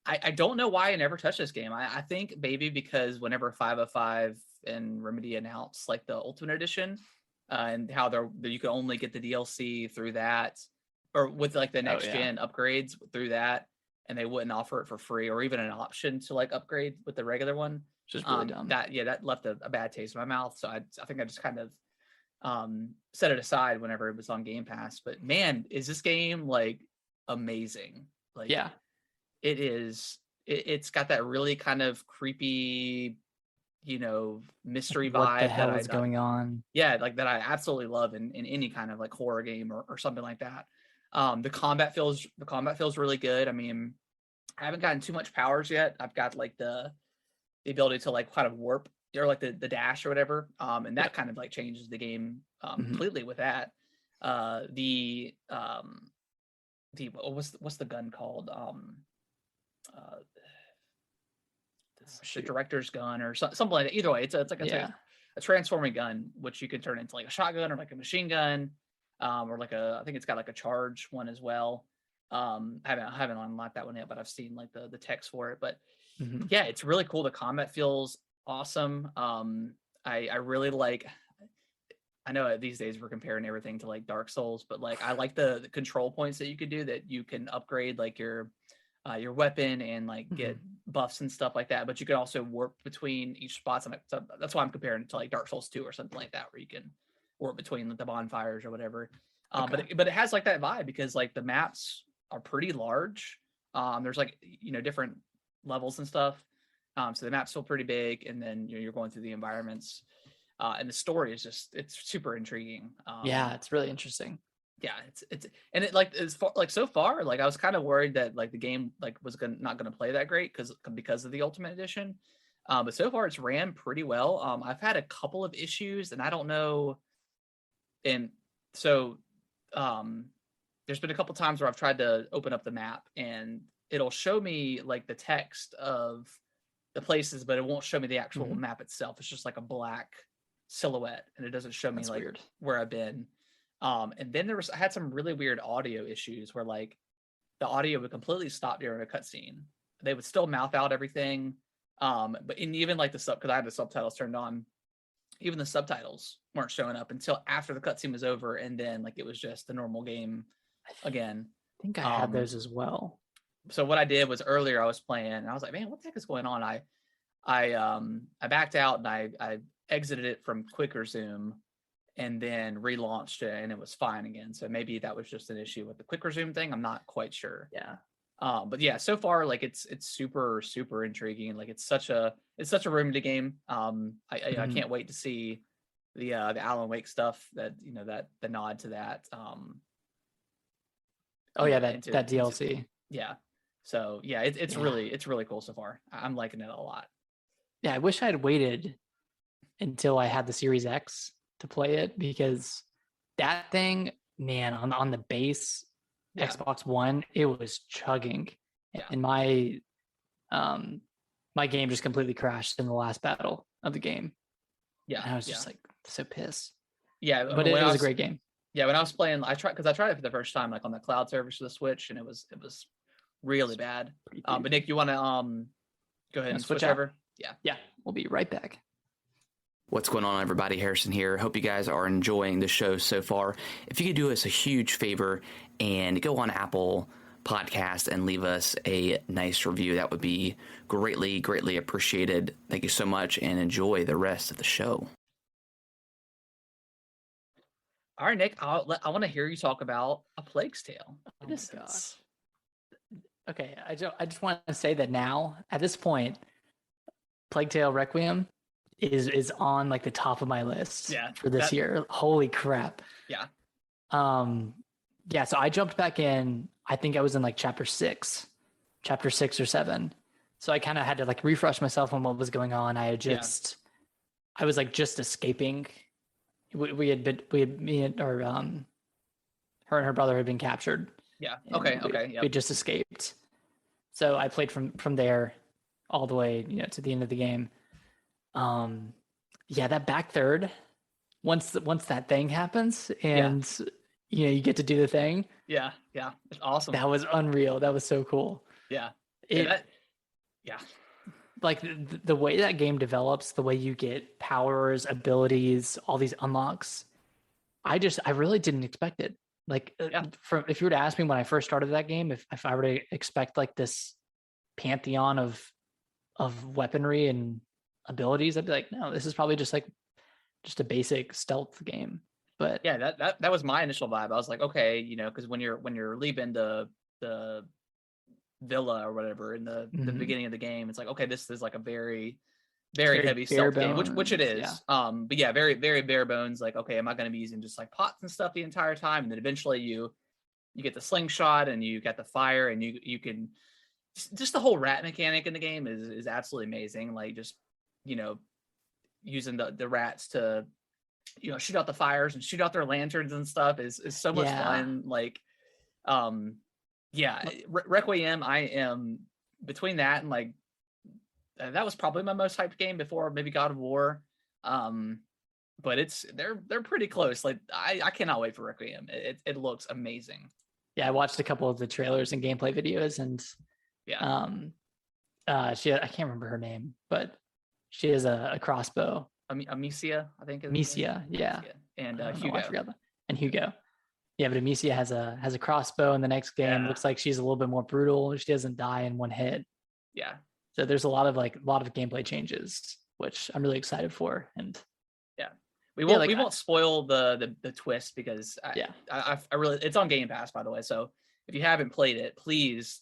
Speaker 1: I don't know why I never touched this game. I think maybe because whenever 505 and Remedy announced like the Ultimate Edition, and how you can only get the DLC through that, or with like the next gen upgrades through that, and they wouldn't offer it for free or even an option to like upgrade with the regular one.
Speaker 2: Just really dumb.
Speaker 1: That left a bad taste in my mouth. So I think I just kind of set it aside whenever it was on Game Pass. But man, is this game like amazing? Like,
Speaker 2: yeah,
Speaker 1: it is. It's got that really kind of creepy, mystery vibe.
Speaker 2: What the hell is going on?
Speaker 1: Yeah, like that I absolutely love in any kind of like horror game or something like that. The combat feels really good. I mean, I haven't gotten too much powers yet. I've got like the ability to like kind of warp or like the dash or whatever. And that kind of like changes the game completely with that. What's the gun called? The director's gun or something like that. Either way, it's like a transforming gun, which you can turn into like a shotgun or like a machine gun, or like I think it's got like a charge one as well. I haven't unlocked that one yet, but I've seen like the text for it. But yeah, it's really cool. The combat feels awesome. I really like. I know these days we're comparing everything to like Dark Souls, but like I like the control points that you could do, that you can upgrade like your weapon and like get buffs and stuff like that. But you can also warp between each spots, and so that's why I'm comparing it to like Dark Souls 2 or something like that, where you can warp between the bonfires or whatever. But it has like that vibe because like the maps are pretty large. There's like different levels and stuff. So the maps feel pretty big, and then you're going through the environments. And the story is it's super intriguing.
Speaker 2: Yeah, it's really interesting.
Speaker 1: Yeah, it's and it like is like so far, like I was kind of worried that like the game like was not gonna play that great because of the Ultimate Edition. But so far it's ran pretty well. I've had a couple of issues, and I don't know. And so there's been a couple times where I've tried to open up the map and it'll show me like the text of the places, but it won't show me the actual map itself. It's just like a black silhouette, and it doesn't show me like where I've been. And then I had some really weird audio issues where like the audio would completely stop during a cutscene. They would still mouth out everything. But even like because I had the subtitles turned on, even the subtitles weren't showing up until after the cutscene was over, and then like it was just the normal game again.
Speaker 2: I think I had those as well.
Speaker 1: So what I did was earlier I was playing and I was like, man, what the heck is going on? I backed out and I exited it from quick resume and then relaunched it, and it was fine again. So maybe that was just an issue with the quick resume thing. I'm not quite sure.
Speaker 2: Yeah.
Speaker 1: But yeah, so far like it's super super intriguing. Like it's such a Remedy game. I can't wait to see the Alan Wake stuff, that that the nod to that.
Speaker 2: That DLC.
Speaker 1: Yeah. So yeah, it's really cool so far. I'm liking it a lot.
Speaker 2: Yeah, I wish I had waited until I had the Series X to play it, because that thing, man, on the base Xbox One, it was chugging. And my game just completely crashed in the last battle of the game. Yeah. And I was just like so pissed.
Speaker 1: Yeah,
Speaker 2: but it was a great game.
Speaker 1: Yeah, when I was playing, I tried it for the first time like on the cloud service of the Switch, and it was really bad. But Nick, you want to go ahead and switch over?
Speaker 2: Yeah, we'll be right back.
Speaker 3: What's going on, everybody? Harrison here. Hope you guys are enjoying the show so far. If you could do us a huge favor and go on Apple Podcast and leave us a nice review, that would be greatly, greatly appreciated. Thank you so much, and enjoy the rest of the show.
Speaker 1: All right, Nick, I want to hear you talk about A Plague's Tale.
Speaker 2: Oh my gosh. Okay, I just want to say that now, at this point, Plague Tale Requiem is on like the top of my list for this year. Holy crap.
Speaker 1: Yeah.
Speaker 2: Yeah, so I jumped back in. I think I was in like chapter 6 or 7. So I kind of had to like refresh myself on what was going on. I was like just escaping. Me and or her and her brother had been captured.
Speaker 1: Yeah.
Speaker 2: And
Speaker 1: Okay.
Speaker 2: we
Speaker 1: Yep.
Speaker 2: just escaped. So I played from there all the way, to the end of the game. Yeah, that back third, once that thing happens and you get to do the thing.
Speaker 1: Yeah. It's awesome.
Speaker 2: That was unreal. That was so cool.
Speaker 1: Yeah.
Speaker 2: It
Speaker 1: Yeah.
Speaker 2: like the way that game develops, the way you get powers, abilities, all these unlocks. I really didn't expect it. Like if you were to ask me when I first started that game, if I were to expect like this pantheon of weaponry and abilities, I'd be like, no, this is probably just a basic stealth game. But
Speaker 1: yeah, that was my initial vibe. I was like, okay, because when you're leaving the villa or whatever in the beginning of the game, it's like, okay, this is like a very heavy stealth game, which it is.
Speaker 2: Yeah.
Speaker 1: But yeah, very very bare bones. Like, okay, am I going to be using just like pots and stuff the entire time? And then eventually you get the slingshot and you get the fire, and you can just the whole rat mechanic in the game is absolutely amazing. Like just using the rats to shoot out the fires and shoot out their lanterns and stuff is so much fun. Like Requiem, I am between that and like that was probably my most hyped game before maybe God of War. But they're pretty close. Like I cannot wait for Requiem. It looks amazing.
Speaker 2: Yeah, I watched a couple of the trailers and gameplay videos, and I can't remember her name, but she has a crossbow.
Speaker 1: Amicia, I think.
Speaker 2: Amicia, yeah.
Speaker 1: And Hugo.
Speaker 2: I forgot that. And Hugo. Yeah, but Amicia has a crossbow in the next game. Looks like she's a little bit more brutal. She doesn't die in one hit.
Speaker 1: Yeah.
Speaker 2: So there's a lot of gameplay changes, which I'm really excited for. And
Speaker 1: we won't spoil the twist because I really, it's on Game Pass, by the way. So if you haven't played it, please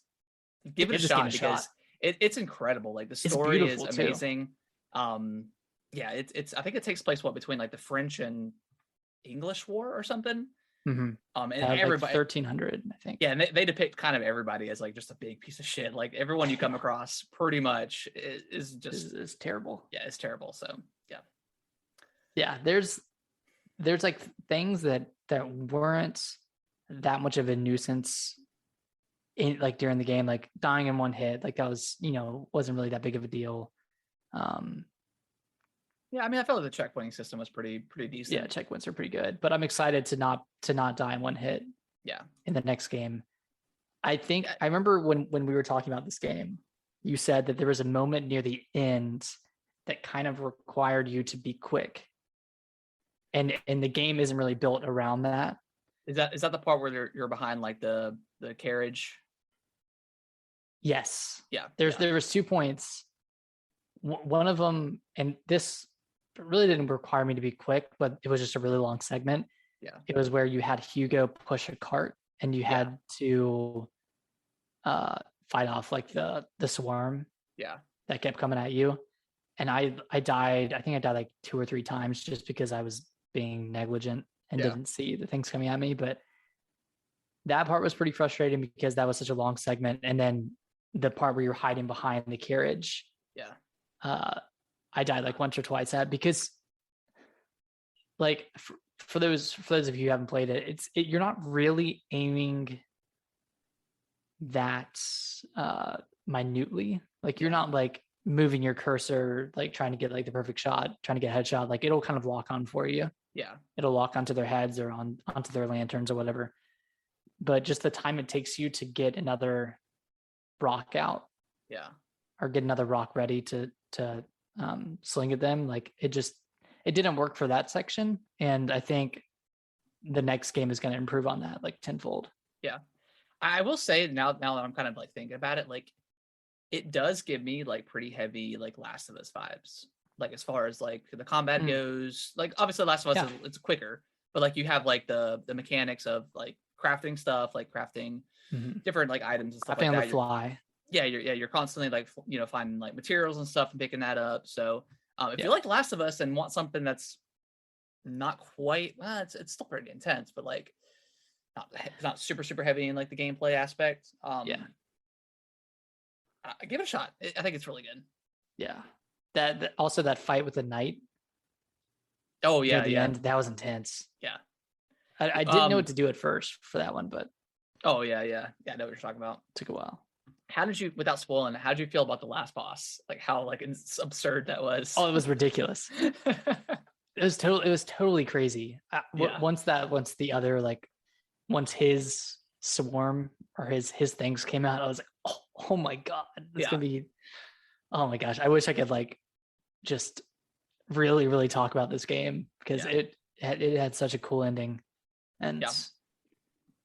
Speaker 1: give it a shot because it's incredible. Like the story is amazing. Too. It's I think it takes place between like the French and English War or something.
Speaker 2: Mm-hmm.
Speaker 1: And everybody
Speaker 2: 1300, I think.
Speaker 1: Yeah, and they depict kind of everybody as like just a big piece of shit. Like everyone you come across pretty much is just
Speaker 2: is terrible.
Speaker 1: Yeah, it's terrible. So
Speaker 2: yeah, there's like things that weren't that much of a nuisance in like during the game, like dying in one hit, like that was wasn't really that big of a deal.
Speaker 1: Yeah, I mean, I felt like the checkpointing system was pretty decent.
Speaker 2: Yeah, checkpoints are pretty good, but I'm excited to not die in one hit.
Speaker 1: Yeah.
Speaker 2: In the next game, I think I remember when we were talking about this game, you said that there was a moment near the end that kind of required you to be quick, and the game isn't really built around that.
Speaker 1: Is that the part where you're behind like the carriage?
Speaker 2: Yes.
Speaker 1: Yeah.
Speaker 2: There was 2 points. One of them, and this really didn't require me to be quick, but it was just a really long segment.
Speaker 1: Yeah.
Speaker 2: It was where you had Hugo push a cart and you had to fight off like the swarm.
Speaker 1: Yeah.
Speaker 2: That kept coming at you. And I died. I think I died like 2 or 3 times just because I was being negligent and didn't see the things coming at me. But that part was pretty frustrating because that was such a long segment. And then the part where you're hiding behind the carriage.
Speaker 1: Yeah.
Speaker 2: I died like once or twice at because like for those of you who haven't played it, you're not really aiming that minutely. Like you're not like moving your cursor, like trying to get like the perfect shot, trying to get a headshot. Like it'll kind of lock on for you.
Speaker 1: Yeah.
Speaker 2: It'll lock onto their heads or onto their lanterns or whatever. But just the time it takes you to get another rock out.
Speaker 1: Yeah.
Speaker 2: Or get another rock ready to sling at them. Like it didn't work for that section. And I think the next game is going to improve on that like tenfold.
Speaker 1: Yeah. I will say now that I'm kind of like thinking about it, like it does give me like pretty heavy, like Last of Us vibes. Like as far as like the combat goes, like obviously Last of Us it's quicker, but like you have like the mechanics of like crafting stuff, like crafting different like items and stuff
Speaker 2: crafting
Speaker 1: like that.
Speaker 2: On the fly.
Speaker 1: You're constantly like finding like materials and stuff and picking that up. So if you like Last of Us and want something that's not quite it's still pretty intense, but like not super heavy in like the gameplay aspect. Give it a shot. I think it's really good.
Speaker 2: Yeah. That also that fight with the knight.
Speaker 1: Oh yeah,
Speaker 2: near the end, that was intense.
Speaker 1: Yeah.
Speaker 2: I didn't know what to do at first for that one, but
Speaker 1: oh yeah, I know what you're talking about.
Speaker 2: Took a while.
Speaker 1: How did you, without spoiling, how did you feel about the last boss? Like how like absurd that was?
Speaker 2: Oh, it was ridiculous. It was totally crazy. Once his swarm or his things came out, I was like, oh my god, this gonna be. Oh my gosh, I wish I could like just really talk about this game because it had such a cool ending, and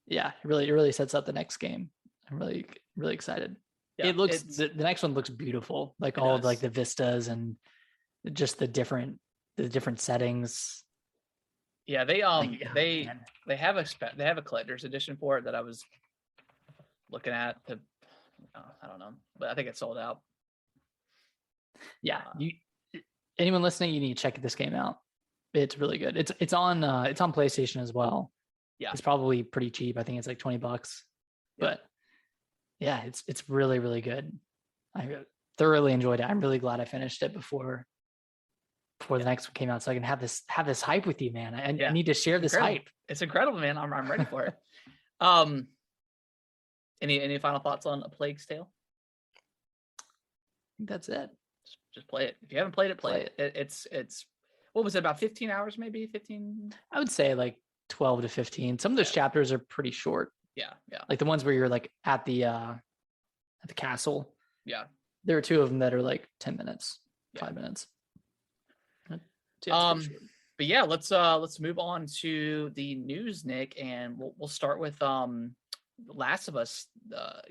Speaker 2: it really sets up the next game. I'm really excited. It looks the next one looks beautiful, like all of like the vistas and just the different settings.
Speaker 1: Yeah, they have a collector's edition for it that I was looking at. I don't know, but I think it's sold out.
Speaker 2: Yeah, anyone listening, you need to check this game out. It's really good. It's on PlayStation as well. Yeah, it's probably pretty cheap. I think it's like $20, but yeah, it's really good. I thoroughly enjoyed it. I'm really glad I finished it before the next one came out, so I can have this hype with you, man. I need to share this hype.
Speaker 1: It's incredible, man. I'm ready for it. Any final thoughts on A Plague's Tale?
Speaker 2: I think that's it.
Speaker 1: Just play it. If you haven't played it, play it. It's what was it, about 15 hours, maybe 15?
Speaker 2: I would say like 12 to 15. Some of those chapters are pretty short.
Speaker 1: Yeah.
Speaker 2: Like the ones where you're like at the castle.
Speaker 1: Yeah.
Speaker 2: There are two of them that are like 10 minutes, 5 minutes.
Speaker 1: But yeah, let's move on to the news, Nick, and we'll start with Last of Us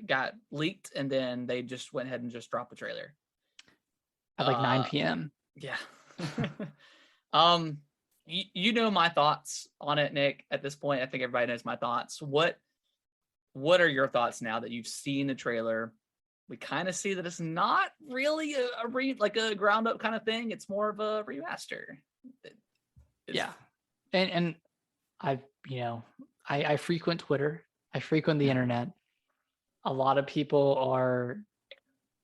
Speaker 1: got leaked, and then they just went ahead and just dropped the trailer
Speaker 2: at like 9 p.m.
Speaker 1: Yeah. You know my thoughts on it, Nick. At this point, I think everybody knows my thoughts. What are your thoughts now that you've seen the trailer? We kind of see that it's not really a ground up kind of thing. It's more of a remaster.
Speaker 2: And I frequent Twitter. I frequent the internet. A lot of people are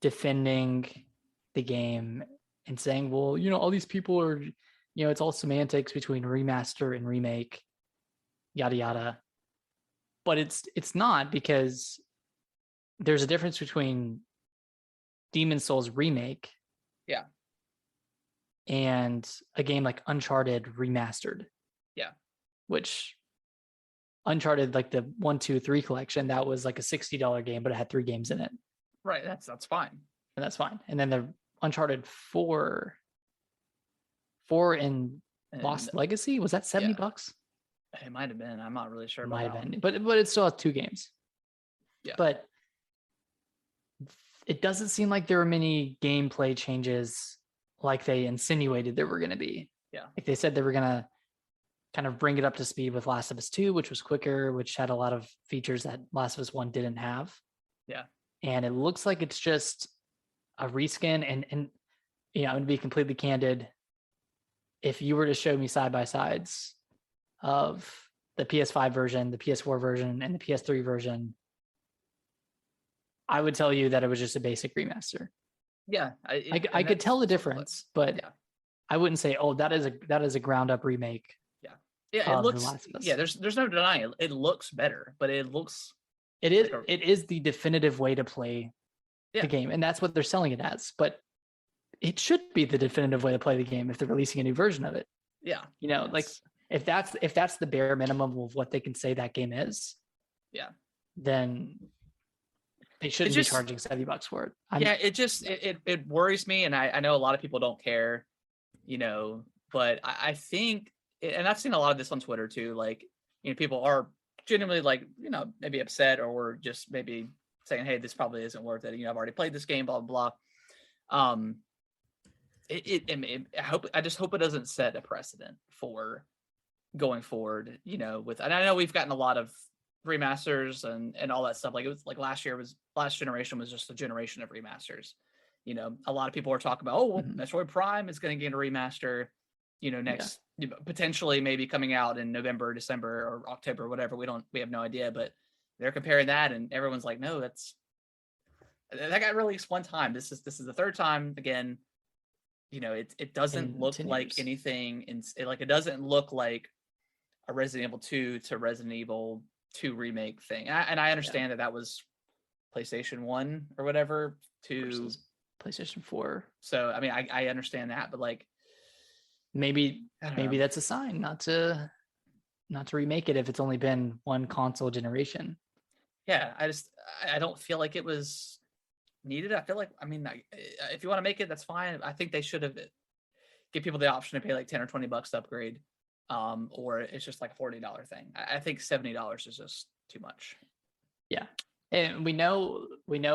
Speaker 2: defending the game and saying, well, all these people are, it's all semantics between remaster and remake, yada yada. But it's not, because there's a difference between Demon's Souls remake and a game like Uncharted remastered. Yeah. Which Uncharted, like the 1, 2, 3 collection, that was like a $60 game, but it had 3 games in it.
Speaker 1: Right. That's fine.
Speaker 2: And that's fine. And then the Uncharted 4 and Lost Legacy, was that $70?
Speaker 1: It might have been. I'm not really sure.
Speaker 2: Might have been, but it still has 2 games. Yeah. But it doesn't seem like there were many gameplay changes like they insinuated there were going to be. Yeah. Like they said they were going to kind of bring it up to speed with Last of Us 2, which was quicker, which had a lot of features that Last of Us 1 didn't have. Yeah. And it looks like it's just a reskin. And I'm going to be completely candid. If you were to show me side by sides of the PS5 version, the PS4 version, and the PS3 version, I would tell you that it was just a basic remaster. Yeah, I could tell the difference, but I wouldn't say, oh, that is a ground up remake.
Speaker 1: Yeah, it looks. Yeah, there's no denying it. It looks better, but it is the definitive way to play the game, and that's what they're selling it as. But it should be the definitive way to play the game if they're releasing a new version of it. Yeah, like if that's the bare minimum of what they can say that game is. Yeah, then they shouldn't be charging $70 for it. It worries me, and I know a lot of people don't care, but I think, and I've seen a lot of this on Twitter too, like, people are genuinely like, maybe upset or just maybe saying, hey, this probably isn't worth it. I've already played this game, blah, blah, blah. I just hope it doesn't set a precedent for going forward, and I know we've gotten a lot of remasters and all that stuff. Like it was like last generation was just a generation of remasters. A lot of people are talking about, Metroid Prime is going to get a remaster. next potentially maybe coming out in November, December, or October, whatever. We have no idea, but they're comparing that, and everyone's like, no, that got released one time. This is the third time again. It doesn't look like anything, it doesn't look like a Resident Evil 2 to Resident Evil 2 remake thing. And I understand that was PlayStation 1 or whatever to
Speaker 2: versus PlayStation 4.
Speaker 1: So I mean, I understand that, but like
Speaker 2: maybe that's a sign not to remake it if it's only been one console generation.
Speaker 1: Yeah, I don't feel like it was needed. I feel like, I mean, if you want to make it, that's fine. I think they should have give people the option to pay like $10 or $20 to upgrade, or it's just like a $40 thing. I think $70 is just too much.
Speaker 2: Yeah, and we know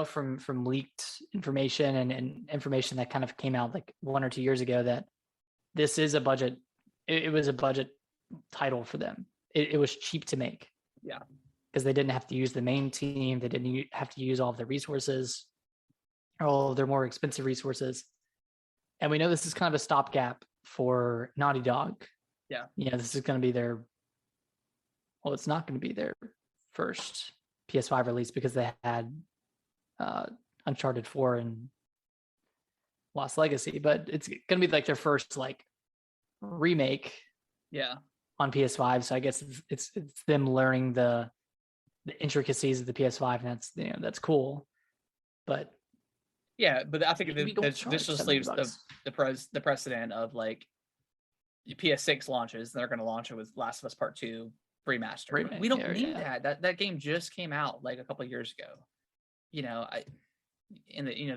Speaker 2: from leaked information and information that kind of came out like 1 or 2 years ago that this is a budget. It was a budget title for them. It was cheap to make.
Speaker 1: Yeah,
Speaker 2: because they didn't have to use the main team. They didn't have to use all of their resources, all of their more expensive resources. And we know this is kind of a stopgap for Naughty Dog.
Speaker 1: Yeah.
Speaker 2: This is going to be it's not going to be their first PS5 release because they had Uncharted 4 and Lost Legacy, but it's going to be like their first like remake.
Speaker 1: Yeah.
Speaker 2: On PS5. So I guess it's them learning the intricacies of the PS5, and that's cool. But
Speaker 1: yeah, but I think this just leaves the precedent of like PS6 launches. They're going to launch it with Last of Us Part 2 remaster. We don't need that. That game just came out like a couple of years ago. They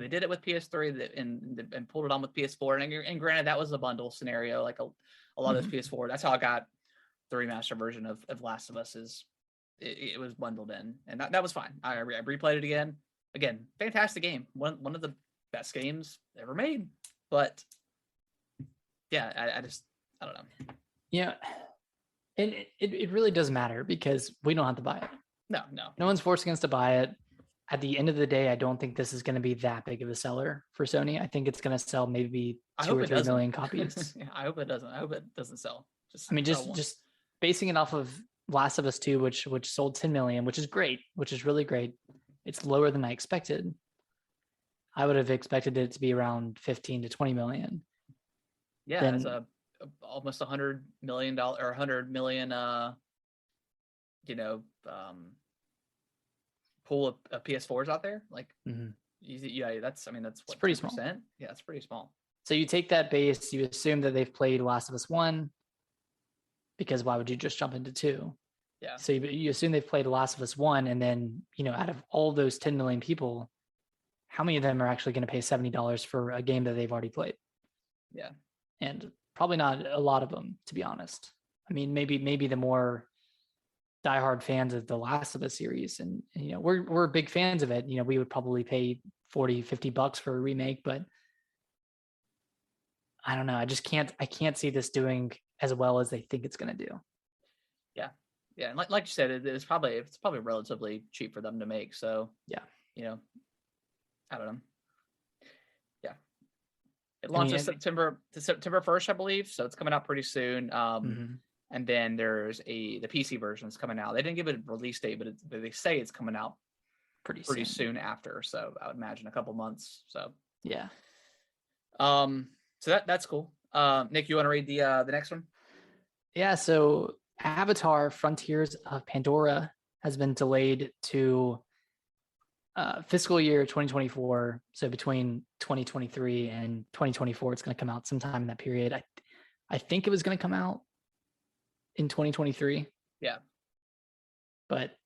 Speaker 1: did it with PS3 and pulled it on with PS4. And granted, that was a bundle scenario. Like a lot of those PS4. That's how I got the remaster version of Last of Us. It was bundled in, and that was fine. I replayed it again. Fantastic game. One of the best games ever made. But yeah, I don't know.
Speaker 2: Yeah, and it really does matter because we don't have to buy it.
Speaker 1: No
Speaker 2: one's forcing us to buy it. At the end of the day, I don't think this is going to be that big of a seller for Sony. I think it's going to sell maybe 2 or 3 million copies.
Speaker 1: Yeah, I hope it doesn't. I hope it doesn't sell.
Speaker 2: Just basing it off of Last of Us 2, which sold 10 million, which is great, which is really great. It's lower than I expected. I would have expected it to be around 15 to 20 million.
Speaker 1: Yeah, it's almost $100 million or 100 million pool of PS4s out there. Like that's what,
Speaker 2: pretty 10%?
Speaker 1: Small. Yeah, it's pretty small.
Speaker 2: So you take that base, you assume that they've played Last of Us 1, because why would you just jump into 2?
Speaker 1: Yeah.
Speaker 2: So you assume they've played Last of Us 1, and then out of all those 10 million people, how many of them are actually going to pay $70 for a game that they've already played?
Speaker 1: Yeah.
Speaker 2: And probably not a lot of them, to be honest. I mean, maybe the more diehard fans of the Last of Us series, and we're big fans of it. We would probably pay $40-$50 for a remake, but I don't know. I can't see this doing as well as they think it's going to do.
Speaker 1: Yeah, and like you said, it's probably relatively cheap for them to make. So
Speaker 2: yeah,
Speaker 1: I don't know. Yeah, it launches September 1st, I believe. So it's coming out pretty soon. And then there's the PC version is coming out. They didn't give it a release date, but they say it's coming out pretty soon after. So I would imagine a couple months. So
Speaker 2: yeah.
Speaker 1: So that's cool. Nick, you want to read the next one?
Speaker 2: Yeah. So Avatar: Frontiers of Pandora has been delayed to fiscal year 2024. So between 2023 and 2024, it's going to come out sometime in that period. I think it was going to come out in 2023.
Speaker 1: Yeah.
Speaker 2: But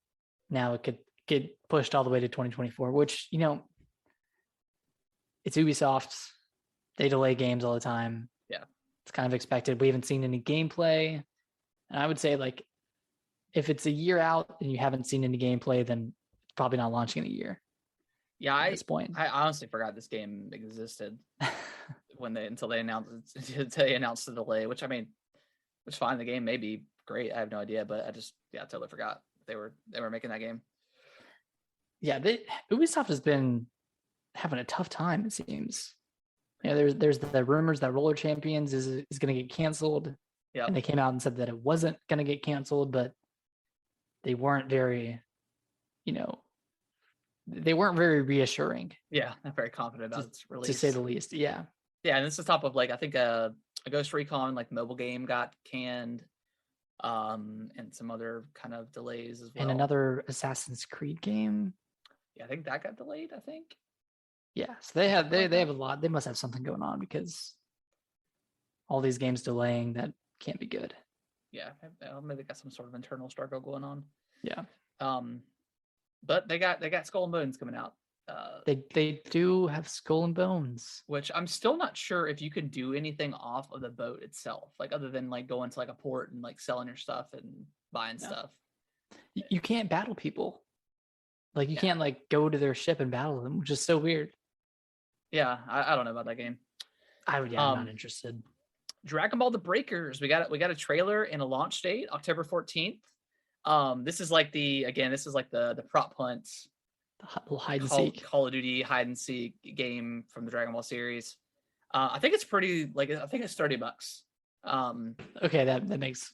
Speaker 2: now it could get pushed all the way to 2024, which, it's Ubisoft. They delay games all the time.
Speaker 1: Yeah.
Speaker 2: It's kind of expected. We haven't seen any gameplay. And I would say, like, if it's a year out and you haven't seen any gameplay, then it's probably not launching in a year.
Speaker 1: Yeah,
Speaker 2: at this point.
Speaker 1: I honestly forgot this game existed until they announced the delay, which which fine. The game may be great. I have no idea, but I totally forgot they were making that game.
Speaker 2: Yeah, Ubisoft has been having a tough time, it seems. there's the rumors that Roller Champions is going to get canceled.
Speaker 1: Yeah.
Speaker 2: And they came out and said that it wasn't going to get canceled, but they weren't very, they weren't very reassuring.
Speaker 1: Yeah, not very confident about its release,
Speaker 2: to say the least. Yeah.
Speaker 1: Yeah, and this is top of like I think a Ghost Recon like mobile game got canned, and some other kind of delays as well.
Speaker 2: And another Assassin's Creed game.
Speaker 1: Yeah, I think that got delayed. I think.
Speaker 2: Yeah, so they have a lot. They must have something going on because all these games delaying that can't be good.
Speaker 1: Yeah, maybe they got some sort of internal struggle going on.
Speaker 2: Yeah.
Speaker 1: But they got Skull and Bones coming out.
Speaker 2: They do have Skull and Bones,
Speaker 1: which I'm still not sure if you can do anything off of the boat itself, like other than like going to like a port and like selling your stuff and buying stuff.
Speaker 2: You can't battle people. Like you can't like go to their ship and battle them, which is so weird.
Speaker 1: Yeah, I don't know about that game.
Speaker 2: I'm not interested.
Speaker 1: Dragon Ball: The Breakers. We got a trailer and a launch date, October 14th. This is like the prop hunt,
Speaker 2: the hide and seek,
Speaker 1: Call of Duty hide and seek game from the Dragon Ball series. I think it's pretty I think it's $30.
Speaker 2: Okay, that makes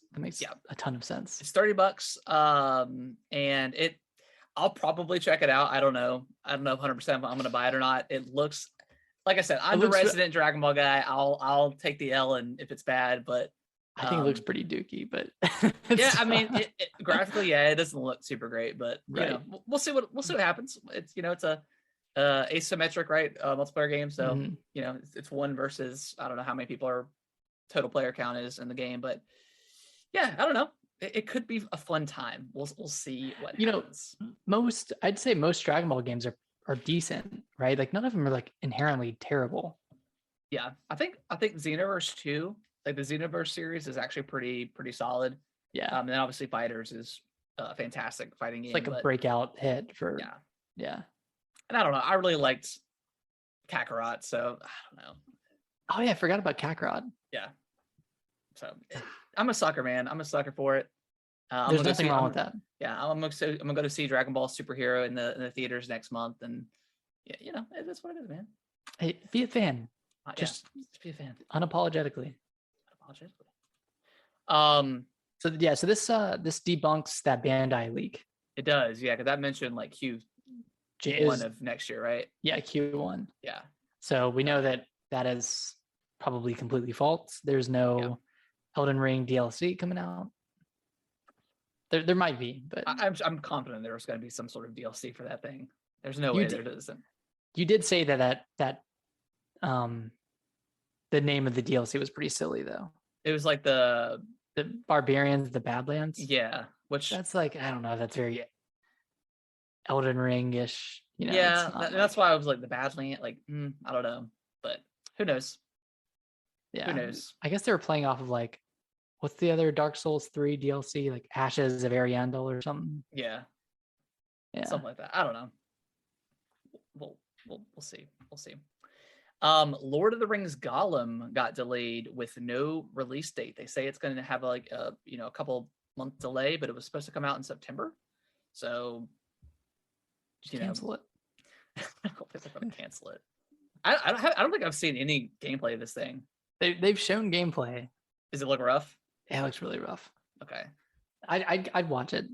Speaker 2: a ton of sense.
Speaker 1: It's $30. And I'll probably check it out. I don't know 100% if I'm going to buy it or not. It looks, like I said, I'm the resident Dragon Ball guy. I'll take the L and if it's bad, but
Speaker 2: I think it looks pretty dooky, but
Speaker 1: yeah, I mean, it graphically, it doesn't look super great, but we'll see what happens. It's it's a asymmetric, right, multiplayer game, so it's one versus I don't know how many people are total player count is in the game, but yeah, I don't know. It could be a fun time. We'll see what happens.
Speaker 2: I'd say most Dragon Ball games are decent, right? Like none of them are like inherently terrible.
Speaker 1: Yeah, I think Xenoverse 2, like the Xenoverse series, is actually pretty solid.
Speaker 2: Yeah.
Speaker 1: And then obviously Fighters is a fantastic fighting game.
Speaker 2: It's like a breakout hit for yeah.
Speaker 1: And I don't know. I really liked Kakarot, so I don't know.
Speaker 2: Oh yeah, I forgot about Kakarot.
Speaker 1: Yeah. So I'm a sucker, man. I'm a sucker for it.
Speaker 2: There's nothing wrong with that.
Speaker 1: Yeah, I'm gonna go to see Dragon Ball Superhero in the theaters next month, and yeah, that's what it is, man.
Speaker 2: Hey, be a fan.
Speaker 1: Just be a fan,
Speaker 2: unapologetically.
Speaker 1: So
Speaker 2: this debunks that Bandai leak.
Speaker 1: It does, yeah, because that mentioned like Q1 of next year, right?
Speaker 2: Yeah, Q1.
Speaker 1: Yeah.
Speaker 2: So we know that is probably completely false. There's no Elden Ring DLC coming out. There might be, but
Speaker 1: I'm confident there was going to be some sort of DLC for that thing. There's no way there isn't.
Speaker 2: You did say that the name of the DLC was pretty silly though.
Speaker 1: It was like the
Speaker 2: Barbarians, the Badlands.
Speaker 1: Yeah, which
Speaker 2: that's like I don't know. That's very Elden Ring-ish.
Speaker 1: That's why I was like the Badland. Like I don't know, but who knows?
Speaker 2: Yeah,
Speaker 1: who knows?
Speaker 2: I guess they were playing off of like what's the other Dark Souls 3 DLC, like Ashes of Ariandel or something.
Speaker 1: Yeah, something like that. I don't know. We'll see. We'll see. Lord of the Rings Gollum got delayed with no release date. They say it's going to have like a couple month delay, but it was supposed to come out in September. So
Speaker 2: cancel it.
Speaker 1: I don't think they're going to cancel it. I don't think I've seen any gameplay of this thing.
Speaker 2: They've shown gameplay.
Speaker 1: Does it look rough?
Speaker 2: Yeah, it looks really rough.
Speaker 1: Okay.
Speaker 2: I'd watch it.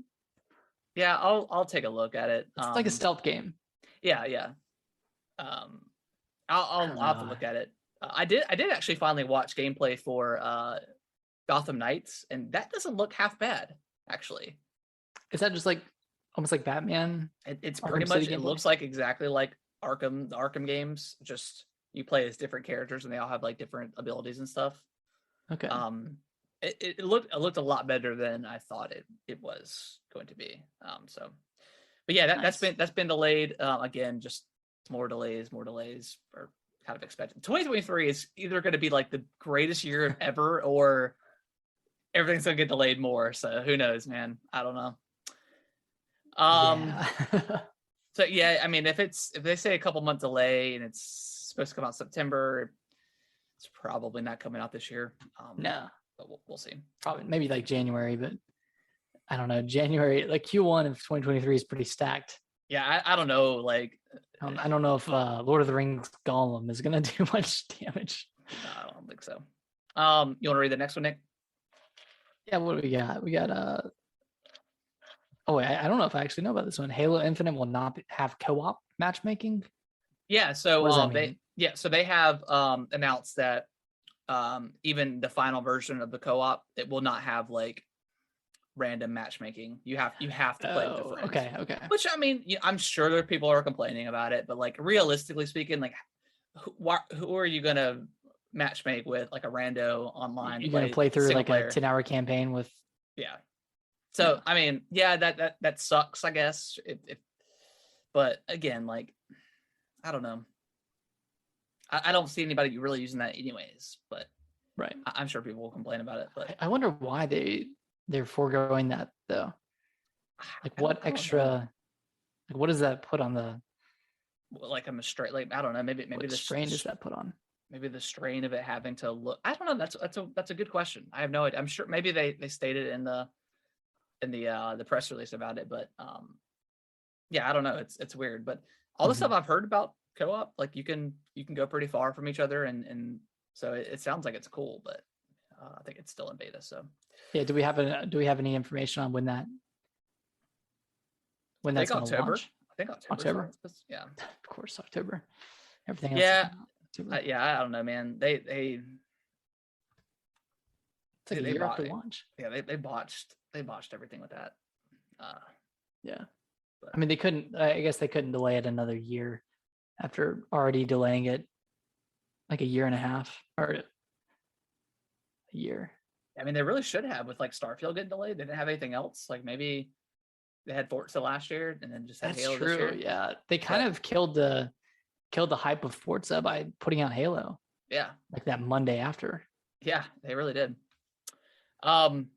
Speaker 1: Yeah, I'll take a look at it.
Speaker 2: It's like a stealth game.
Speaker 1: Yeah. I'll have to look at it. I did actually finally watch gameplay for Gotham Knights, and that doesn't look half bad, actually.
Speaker 2: Is that just like almost like Batman?
Speaker 1: It's pretty much. It looks like exactly like the Arkham games. Just you play as different characters, and they all have like different abilities and stuff.
Speaker 2: Okay.
Speaker 1: It looked a lot better than I thought it was going to be. But yeah, that's been delayed. Again, just more delays are kind of expected. 2023 is either going to be like the greatest year ever, or everything's going to get delayed more. So who knows, man? I don't know. So yeah, I mean, if they say a couple month delay and it's supposed to come out September, it's probably not coming out this year.
Speaker 2: No,
Speaker 1: but we'll see.
Speaker 2: Probably maybe like January, but I don't know. January, like Q1 of 2023 is pretty stacked.
Speaker 1: Yeah, I don't know. Like
Speaker 2: I don't know if Lord of the Rings Gollum is gonna do much damage.
Speaker 1: No, I don't think so. You want to read the next one, Nick?
Speaker 2: Yeah, what do we got? We got I don't know if I actually know about this one. Halo Infinite will not have co-op matchmaking.
Speaker 1: Yeah, so
Speaker 2: What does that mean?
Speaker 1: they have announced that even the final version of the co-op, it will not have like random matchmaking. You have to play with your friends.
Speaker 2: Okay.
Speaker 1: Which I mean, I'm sure there are people who are complaining about it, but like realistically speaking, like who are you gonna matchmake with, like a rando online?
Speaker 2: You're gonna play through like
Speaker 1: player?
Speaker 2: a 10-hour campaign with
Speaker 1: So yeah. I mean, that sucks, I guess. But again, like I don't know. I don't see anybody really using that anyways, but
Speaker 2: right.
Speaker 1: I'm sure people will complain about it. But
Speaker 2: I wonder why they're foregoing that though. Like what extra, like what does that put on the?
Speaker 1: Like I'm a straight, like I don't know. Maybe
Speaker 2: what
Speaker 1: the
Speaker 2: strain does that put on?
Speaker 1: Maybe the strain of it having to look. I don't know. That's a good question. I have no idea. I'm sure maybe they stated in the press release about it, but yeah, I don't know. It's weird, but all the stuff I've heard about co-op, like you can go pretty far from each other, and so it sounds like it's cool, but I think it's still in beta. So yeah,
Speaker 2: do we have any information on when that's going to launch?
Speaker 1: I think October. Yeah,
Speaker 2: of course, October. Everything
Speaker 1: else. Yeah, I don't know, man. They
Speaker 2: it's like a year after launch.
Speaker 1: Yeah, they botched everything with that.
Speaker 2: Yeah, but, I mean, they couldn't. I guess they couldn't delay it another year after already delaying it like a year and a half or a year.
Speaker 1: I mean, they really should have with like Starfield getting delayed. They didn't have anything else. Like maybe they had Forza last year and then just had Halo this year.
Speaker 2: Yeah, they kind of killed the hype of Forza by putting out Halo.
Speaker 1: Yeah,
Speaker 2: like that Monday after.
Speaker 1: Yeah, they really did. I mean,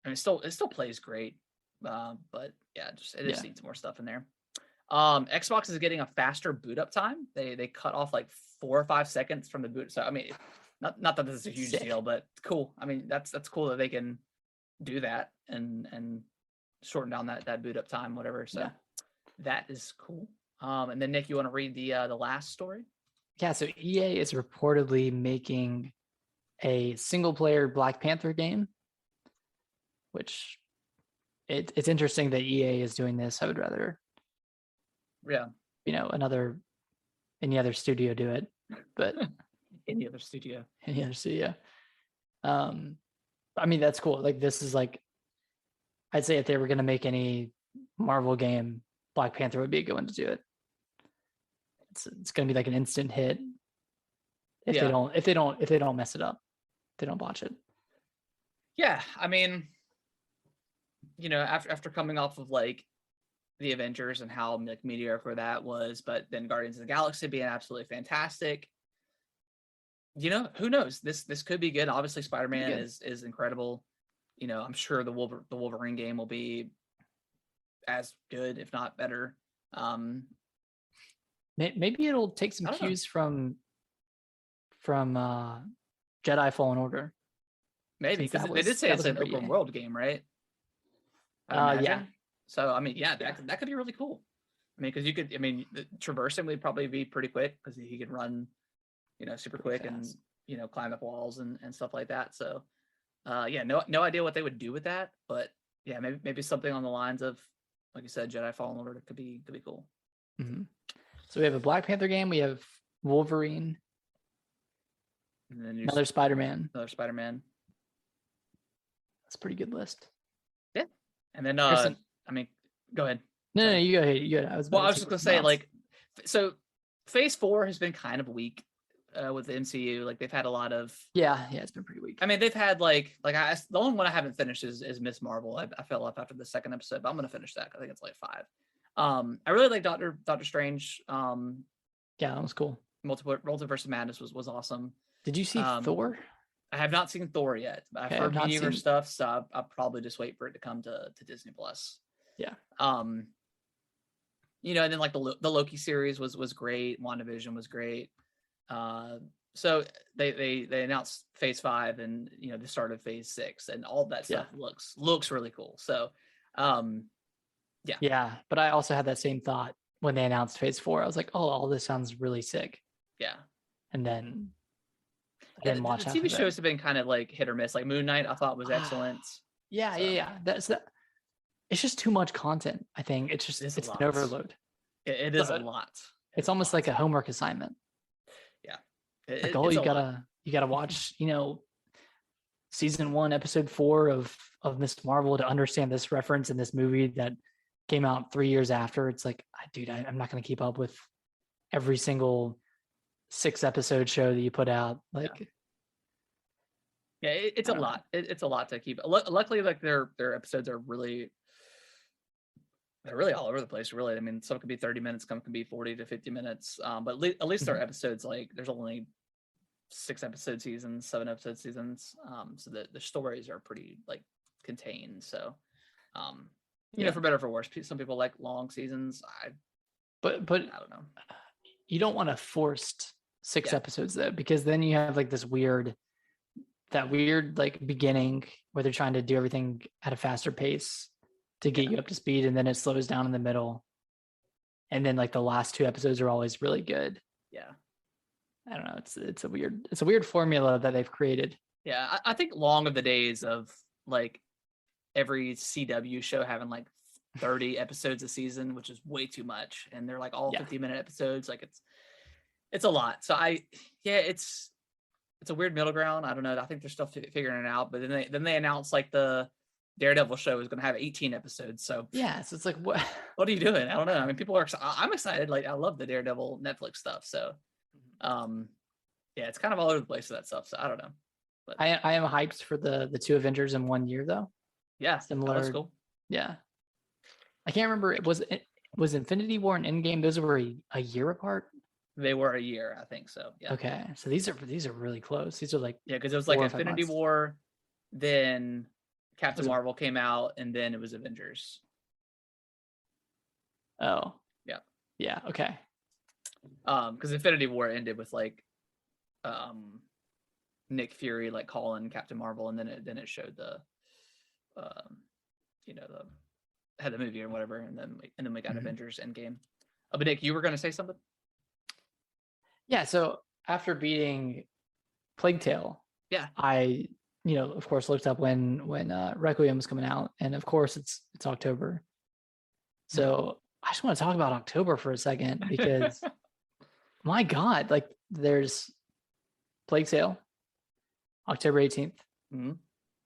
Speaker 1: it still plays great, but yeah, it just needs more stuff in there. Xbox is getting a faster boot up time. They cut off like 4 or 5 seconds from the boot. So I mean, not that this is a huge deal, but cool. I mean, that's cool that they can do that and shorten down that boot up time, whatever. So that is cool. And then Nick, you want to read the last story?
Speaker 2: Yeah. So EA is reportedly making a single player Black Panther game, which it's interesting that EA is doing this. I would rather, any other studio do it, but
Speaker 1: any other studio.
Speaker 2: I memean, that's cool. Like, this is like, I'd say if they were going to make any Marvel game, Black Panther would be a good one to do it. It's going to be like an instant hit if they don't mess it up, if they don't botch it.
Speaker 1: Yeah, I mean, after coming off of like the Avengers and how like mediocre that was, but then Guardians of the Galaxy being absolutely fantastic. Who knows? This could be good. Obviously, Spider-Man is incredible. I'm sure the Wolverine game will be as good, if not better.
Speaker 2: Maybe it'll take some cues from Jedi Fallen Order.
Speaker 1: Maybe, because they did say it's an open world game, right?
Speaker 2: Yeah.
Speaker 1: So I mean, that could be really cool. I mean, because traversing would probably be pretty quick because he could run, super quick and climb up walls and stuff like that. So, no idea what they would do with that, but yeah, maybe something on the lines of, like you said, Jedi Fallen Order could be cool.
Speaker 2: Mm-hmm. So we have a Black Panther game. We have Wolverine.
Speaker 1: And then
Speaker 2: another Spider-Man.
Speaker 1: That's a
Speaker 2: pretty good list.
Speaker 1: Yeah. And then, go ahead.
Speaker 2: No, you go ahead. I was
Speaker 1: just going to say, like, so Phase 4 has been kind of weak with the MCU. Like, they've had a lot of...
Speaker 2: Yeah, it's been pretty weak.
Speaker 1: I mean, they've had, the only one I haven't finished is Miss Marvel. I fell off after the second episode, but I'm going to finish that. I think it's like 5. I really like Doctor Strange.
Speaker 2: Yeah, that was cool.
Speaker 1: Multiverse of Madness was awesome.
Speaker 2: Did you see Thor?
Speaker 1: I have not seen Thor yet. I've heard mediocre stuff, so I'll probably just wait for it to come to Disney Plus.
Speaker 2: Yeah.
Speaker 1: And then like the Loki series was great. WandaVision was great. So they announced Phase 5 and the start of Phase 6 and all that stuff looks really cool. So
Speaker 2: Yeah, but I also had that same thought when they announced Phase 4, I was like, oh, all this sounds really sick.
Speaker 1: Yeah.
Speaker 2: And then I didn't watch
Speaker 1: the
Speaker 2: half
Speaker 1: TV
Speaker 2: of
Speaker 1: shows
Speaker 2: it.
Speaker 1: have been kind of like hit or miss. Like Moon Knight, I thought was excellent.
Speaker 2: Yeah. That's that. It's just too much content. I think it's an overload.
Speaker 1: It is a lot.
Speaker 2: It's almost like a homework assignment.
Speaker 1: Yeah.
Speaker 2: Like, you gotta watch, season 1, episode 4 of Miss Marvel to understand this reference in this movie that came out 3 years after. It's like, dude, I'm not gonna keep up with every single 6-episode show that you put out. Like,
Speaker 1: yeah, it's a lot. It's a lot to keep. Luckily, like their episodes are really, they're really all over the place. Really, I mean, some can be 30 minutes, some can be 40 to 50 minutes. But at least their episodes, like, there's only 6-episode seasons, 7-episode seasons. So the stories are pretty like contained. So, for better or for worse, some people like long seasons.
Speaker 2: But
Speaker 1: I don't know.
Speaker 2: You don't want to forced 6 episodes though, because then you have like that weird like beginning where they're trying to do everything at a faster pace to get you up to speed, and then it slows down in the middle, and then like the last 2 episodes are always really good.
Speaker 1: Yeah,
Speaker 2: I don't know. It's a weird formula that they've created.
Speaker 1: Yeah, I think long of the days of like every CW show having like 30 episodes a season, which is way too much, and they're like all 50-minute episodes. Like it's a lot. So it's a weird middle ground. I don't know. I think they're still figuring it out. But then they announced like the Daredevil show is going to have 18 episodes. So
Speaker 2: so it's like, what
Speaker 1: are you doing? I don't know. I mean, people are. I'm excited. Like, I love the Daredevil Netflix stuff. So, it's kind of all over the place with that stuff. So I don't know. But
Speaker 2: I am hyped for the 2 Avengers in 1 year though.
Speaker 1: Yeah,
Speaker 2: similar.
Speaker 1: That's cool.
Speaker 2: Yeah, I can't remember. It was Infinity War and Endgame. Those were a year apart.
Speaker 1: They were a year, I think so. Yeah.
Speaker 2: Okay, so these are really close. These are like,
Speaker 1: because it was like Infinity War, then Captain Marvel came out, and then it was Avengers.
Speaker 2: Oh.
Speaker 1: Yeah.
Speaker 2: Yeah. Okay.
Speaker 1: Because Infinity War ended with like, Nick Fury like calling Captain Marvel, and then it showed the, had the movie or whatever, and then we got Avengers Endgame. But Nick, you were going to say something?
Speaker 2: Yeah. So after beating Plague Tale, I of course looked up when Requiem was coming out, and of course it's October. So I just want to talk about October for a second, because my God, like, there's Plague Tale, October 18th.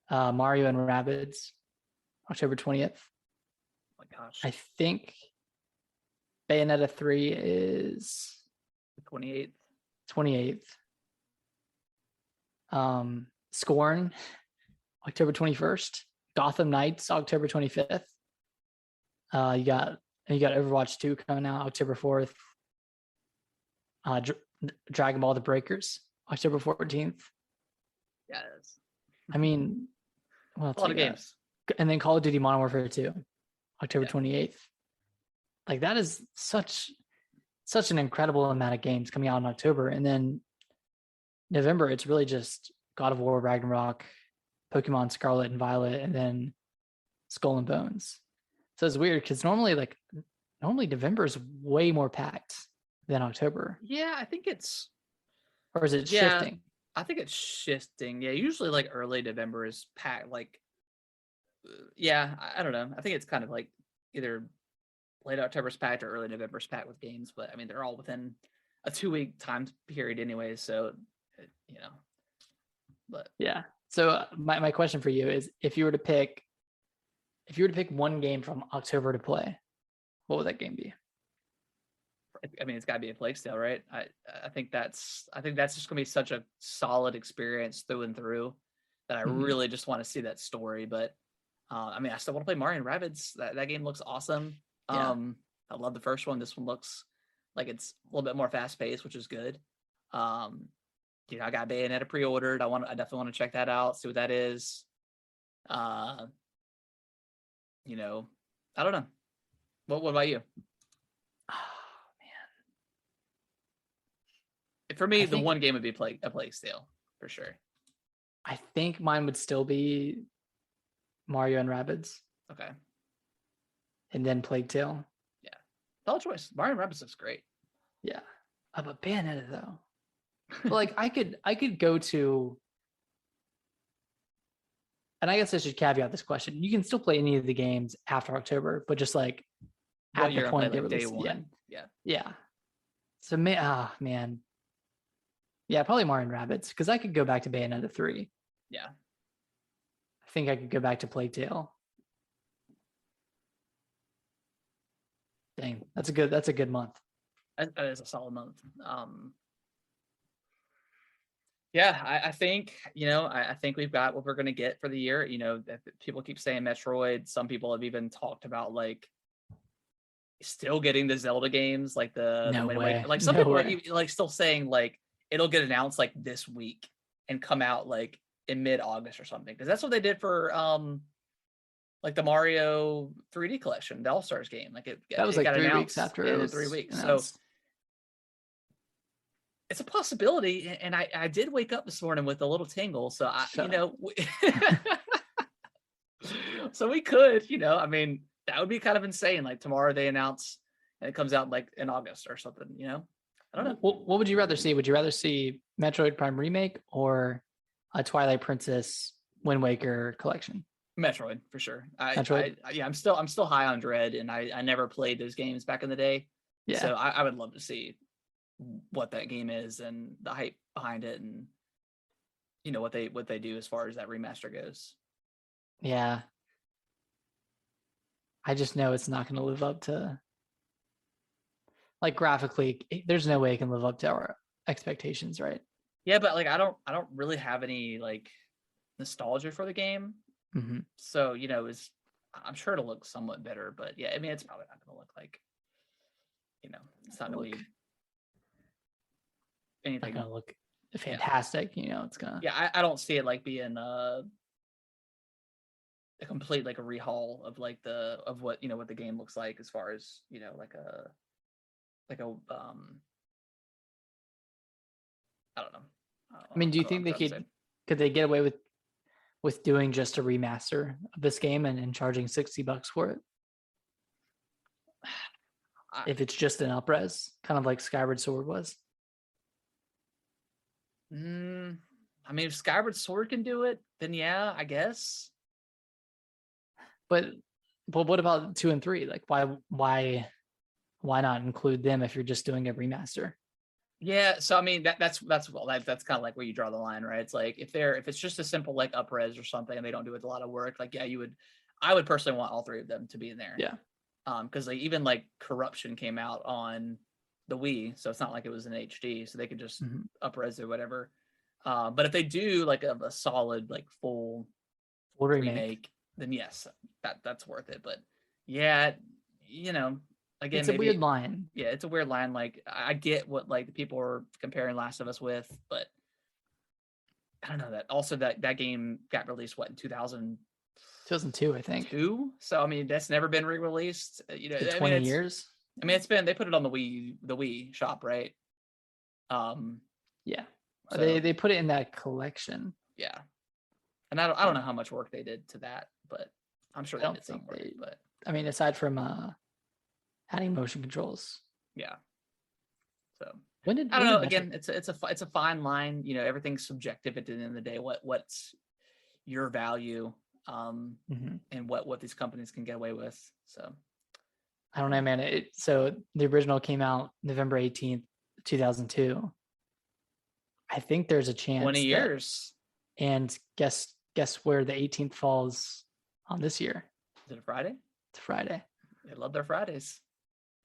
Speaker 2: Mario and Rabbids, October 20th.
Speaker 1: Oh my gosh.
Speaker 2: I think Bayonetta 3 is
Speaker 1: the
Speaker 2: 28th. Scorn, October 21st. Gotham Knights, October 25th. You got Overwatch 2 coming out October 4th. Dragon Ball: The Breakers, October 14th.
Speaker 1: Yes.
Speaker 2: I mean,
Speaker 1: a lot of games.
Speaker 2: And then Call of Duty Modern Warfare 2, October 28th. Like, that is such an incredible amount of games coming out in October. And then November, it's really just God of War, Ragnarok, Pokemon Scarlet and Violet, and then Skull and Bones. So it's weird, because normally November is way more packed than October.
Speaker 1: Yeah, I think it's...
Speaker 2: Or is it shifting?
Speaker 1: I think it's shifting. Yeah, usually like early November is packed. Like, I don't know. I think it's kind of like either late October's packed or early November's packed with games. But I mean, they're all within a 2-week time period anyway. So, But
Speaker 2: yeah. So my question for you is, if you were to pick one game from October to play, what would that game be?
Speaker 1: I mean, it's got to be a Plague Tale, right? I think that's just gonna be such a solid experience through and through that I really just want to see that story. But I mean, I still want to play Mario and Rabbids. That game looks awesome.
Speaker 2: Yeah.
Speaker 1: I love the first one. This one looks like it's a little bit more fast paced, which is good. I got Bayonetta pre-ordered. I definitely want to check that out, see what that is. I don't know. What about you? For me, the one game would be a Plague Tale, for sure.
Speaker 2: I think mine would still be Mario and Rabbids.
Speaker 1: Okay.
Speaker 2: And then Plague Tale.
Speaker 1: Yeah. Solid choice. Mario and Rabbids looks great.
Speaker 2: Yeah. But Bayonetta though. But like I could go to, and I guess I should caveat this question. You can still play any of the games after October, but just like at the point they
Speaker 1: day
Speaker 2: release.
Speaker 1: one.
Speaker 2: Yeah. So man. Yeah, probably Mario and Rabbids, because I could go back to Bayonetta 3.
Speaker 1: Yeah.
Speaker 2: I think I could go back to Plague Tale. Dang, that's a good month.
Speaker 1: That is a solid month. Yeah, I think, I think we've got what we're going to get for the year. People keep saying Metroid. Some people have even talked about like still getting the Zelda games, like the Wind Waker. Like some people are like still saying like it'll get announced like this week and come out like in mid-August or something, because that's what they did for like the Mario 3D collection, the All-Stars game. Like
Speaker 2: that was like
Speaker 1: got
Speaker 2: 3 weeks after it was
Speaker 1: 3 weeks.
Speaker 2: Announced.
Speaker 1: So it's a possibility, and I did wake up this morning with a little tingle. So so we could, I mean, that would be kind of insane. Like tomorrow they announce and it comes out like in August or something. I don't know.
Speaker 2: What would you rather see? Would you rather see Metroid Prime Remake or a Twilight Princess Wind Waker collection?
Speaker 1: Metroid for sure.
Speaker 2: Metroid?
Speaker 1: I'm still high on Dread, and I never played those games back in the day.
Speaker 2: Yeah.
Speaker 1: So I would love to see what that game is and the hype behind it, and what they do as far as that remaster goes.
Speaker 2: Yeah. I just know it's not going to live up to, like, graphically. There's no way it can live up to our expectations, right?
Speaker 1: Yeah, but like I don't really have any like nostalgia for the game.
Speaker 2: Mm-hmm.
Speaker 1: So I'm sure it'll look somewhat better, but yeah, I mean it's probably not going to look like, it's not going to be anything.
Speaker 2: Not going to look fantastic. It's gonna.
Speaker 1: Yeah, I don't see it like being a complete like a rehaul of like of what what the game looks like, as far as like a I don't know.
Speaker 2: I mean, do you think they could they get away with doing just a remaster of this game and charging $60 for it? If it's just an up-res, kind of like Skyward Sword was.
Speaker 1: I mean, if Skyward Sword can do it, then yeah, I guess.
Speaker 2: But what about 2 and 3? Like, why not include them if you're just doing a remaster?
Speaker 1: Yeah, so I mean that's kind of like where you draw the line, right? It's like if it's just a simple like up-res or something and they don't do it a lot of work, like yeah, I would personally want all 3 of them to be in there.
Speaker 2: Yeah.
Speaker 1: Because like even like Corruption came out on the Wii, so it's not like it was in HD, so they could just up-res or whatever. But if they do like a solid like full remake, then yes, that's worth it. But yeah, again,
Speaker 2: it's a weird line.
Speaker 1: Yeah, it's a weird line. Like I get what like the people are comparing Last of Us with, but I don't know that. Also, that game got released in
Speaker 2: 2002, I think.
Speaker 1: So I mean, that's never been re-released.
Speaker 2: 20 years.
Speaker 1: I mean, they put it on the Wii shop, right?
Speaker 2: Yeah. So, they put it in that collection.
Speaker 1: Yeah. And I don't know how much work they did to that, but I'm sure they did some work. But
Speaker 2: I mean, aside from adding motion controls.
Speaker 1: Yeah. So
Speaker 2: I don't
Speaker 1: know. Again, it's a fine line. Everything's subjective at the end of the day. What's your value, and what these companies can get away with. So
Speaker 2: I don't know, man. So the original came out November 18th, 2002. I think there's a chance
Speaker 1: 20 years.
Speaker 2: And guess where the 18th falls on this year?
Speaker 1: Is it a Friday?
Speaker 2: It's a Friday.
Speaker 1: They love their Fridays.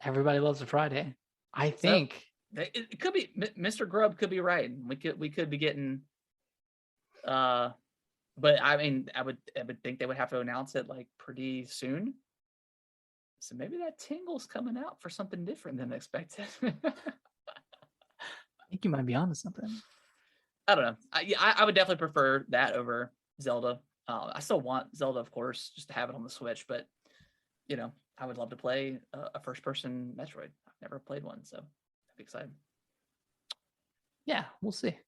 Speaker 2: Everybody loves a Friday. I think
Speaker 1: it could be Mr. Grubb could be right. We could be getting but I mean I would think they would have to announce it like pretty soon. So maybe that tingle's coming out for something different than expected.
Speaker 2: I think you might be onto something.
Speaker 1: I don't know. I would definitely prefer that over Zelda. I still want Zelda, of course, just to have it on the Switch, but I would love to play a first-person Metroid. I've never played one, so I'd be excited.
Speaker 2: Yeah, we'll see.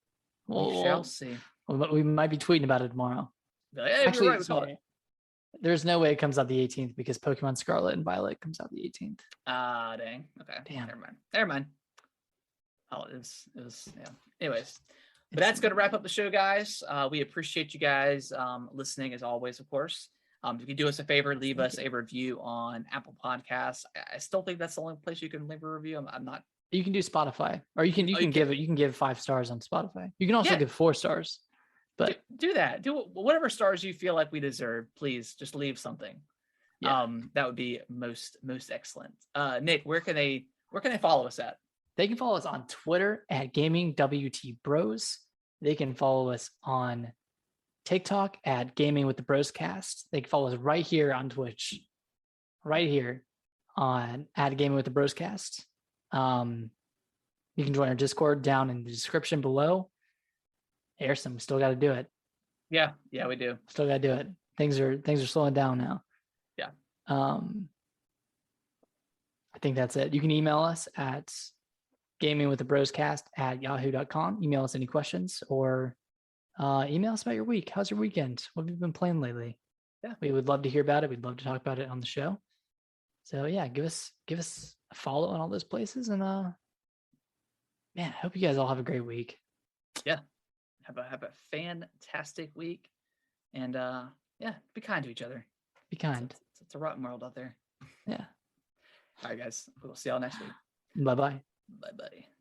Speaker 1: We shall see.
Speaker 2: We might be tweeting about it tomorrow.
Speaker 1: Like, hey, actually, right,
Speaker 2: There's no way it comes out the 18th because Pokemon Scarlet and Violet comes out the 18th.
Speaker 1: Dang. Okay.
Speaker 2: Damn.
Speaker 1: Never mind. Oh, it was yeah. Anyways, but that's going to wrap up the show, guys. We appreciate you guys listening as always, of course. If you could do us a favor, leave us a review on Apple Podcasts. I still think that's the only place you can leave a review. I'm not.
Speaker 2: You can do Spotify, or you can give 5 stars on Spotify. You can also give 4 stars. But
Speaker 1: do that. Do whatever stars you feel like we deserve. Please just leave something. Yeah. That would be most excellent. Nick, where can they follow us at?
Speaker 2: They can follow us on Twitter at GamingWTBros. They can follow us on TikTok at Gaming with the Broscast. They can follow us right here on Twitch, right here on at Gaming with the Broscast. You can join our Discord down in the description below. Harrison, we still got to do it.
Speaker 1: Yeah, we do.
Speaker 2: Still got to do it. Things are slowing down now.
Speaker 1: Yeah.
Speaker 2: I think that's it. You can email us at gamingwiththebroscast@yahoo.com. Email us any questions or email us about your week. How's your weekend? What have you been playing lately?
Speaker 1: Yeah,
Speaker 2: we would love to hear about it. We'd love to talk about it on the show. So yeah, give us a follow on all those places, and man, I hope you guys all have a great week.
Speaker 1: Yeah. Have a fantastic week, and be kind to each other.
Speaker 2: Be kind.
Speaker 1: It's a rotten world out there.
Speaker 2: Yeah.
Speaker 1: All right, guys. We'll see y'all next week.
Speaker 2: Bye-bye.
Speaker 1: Bye-bye.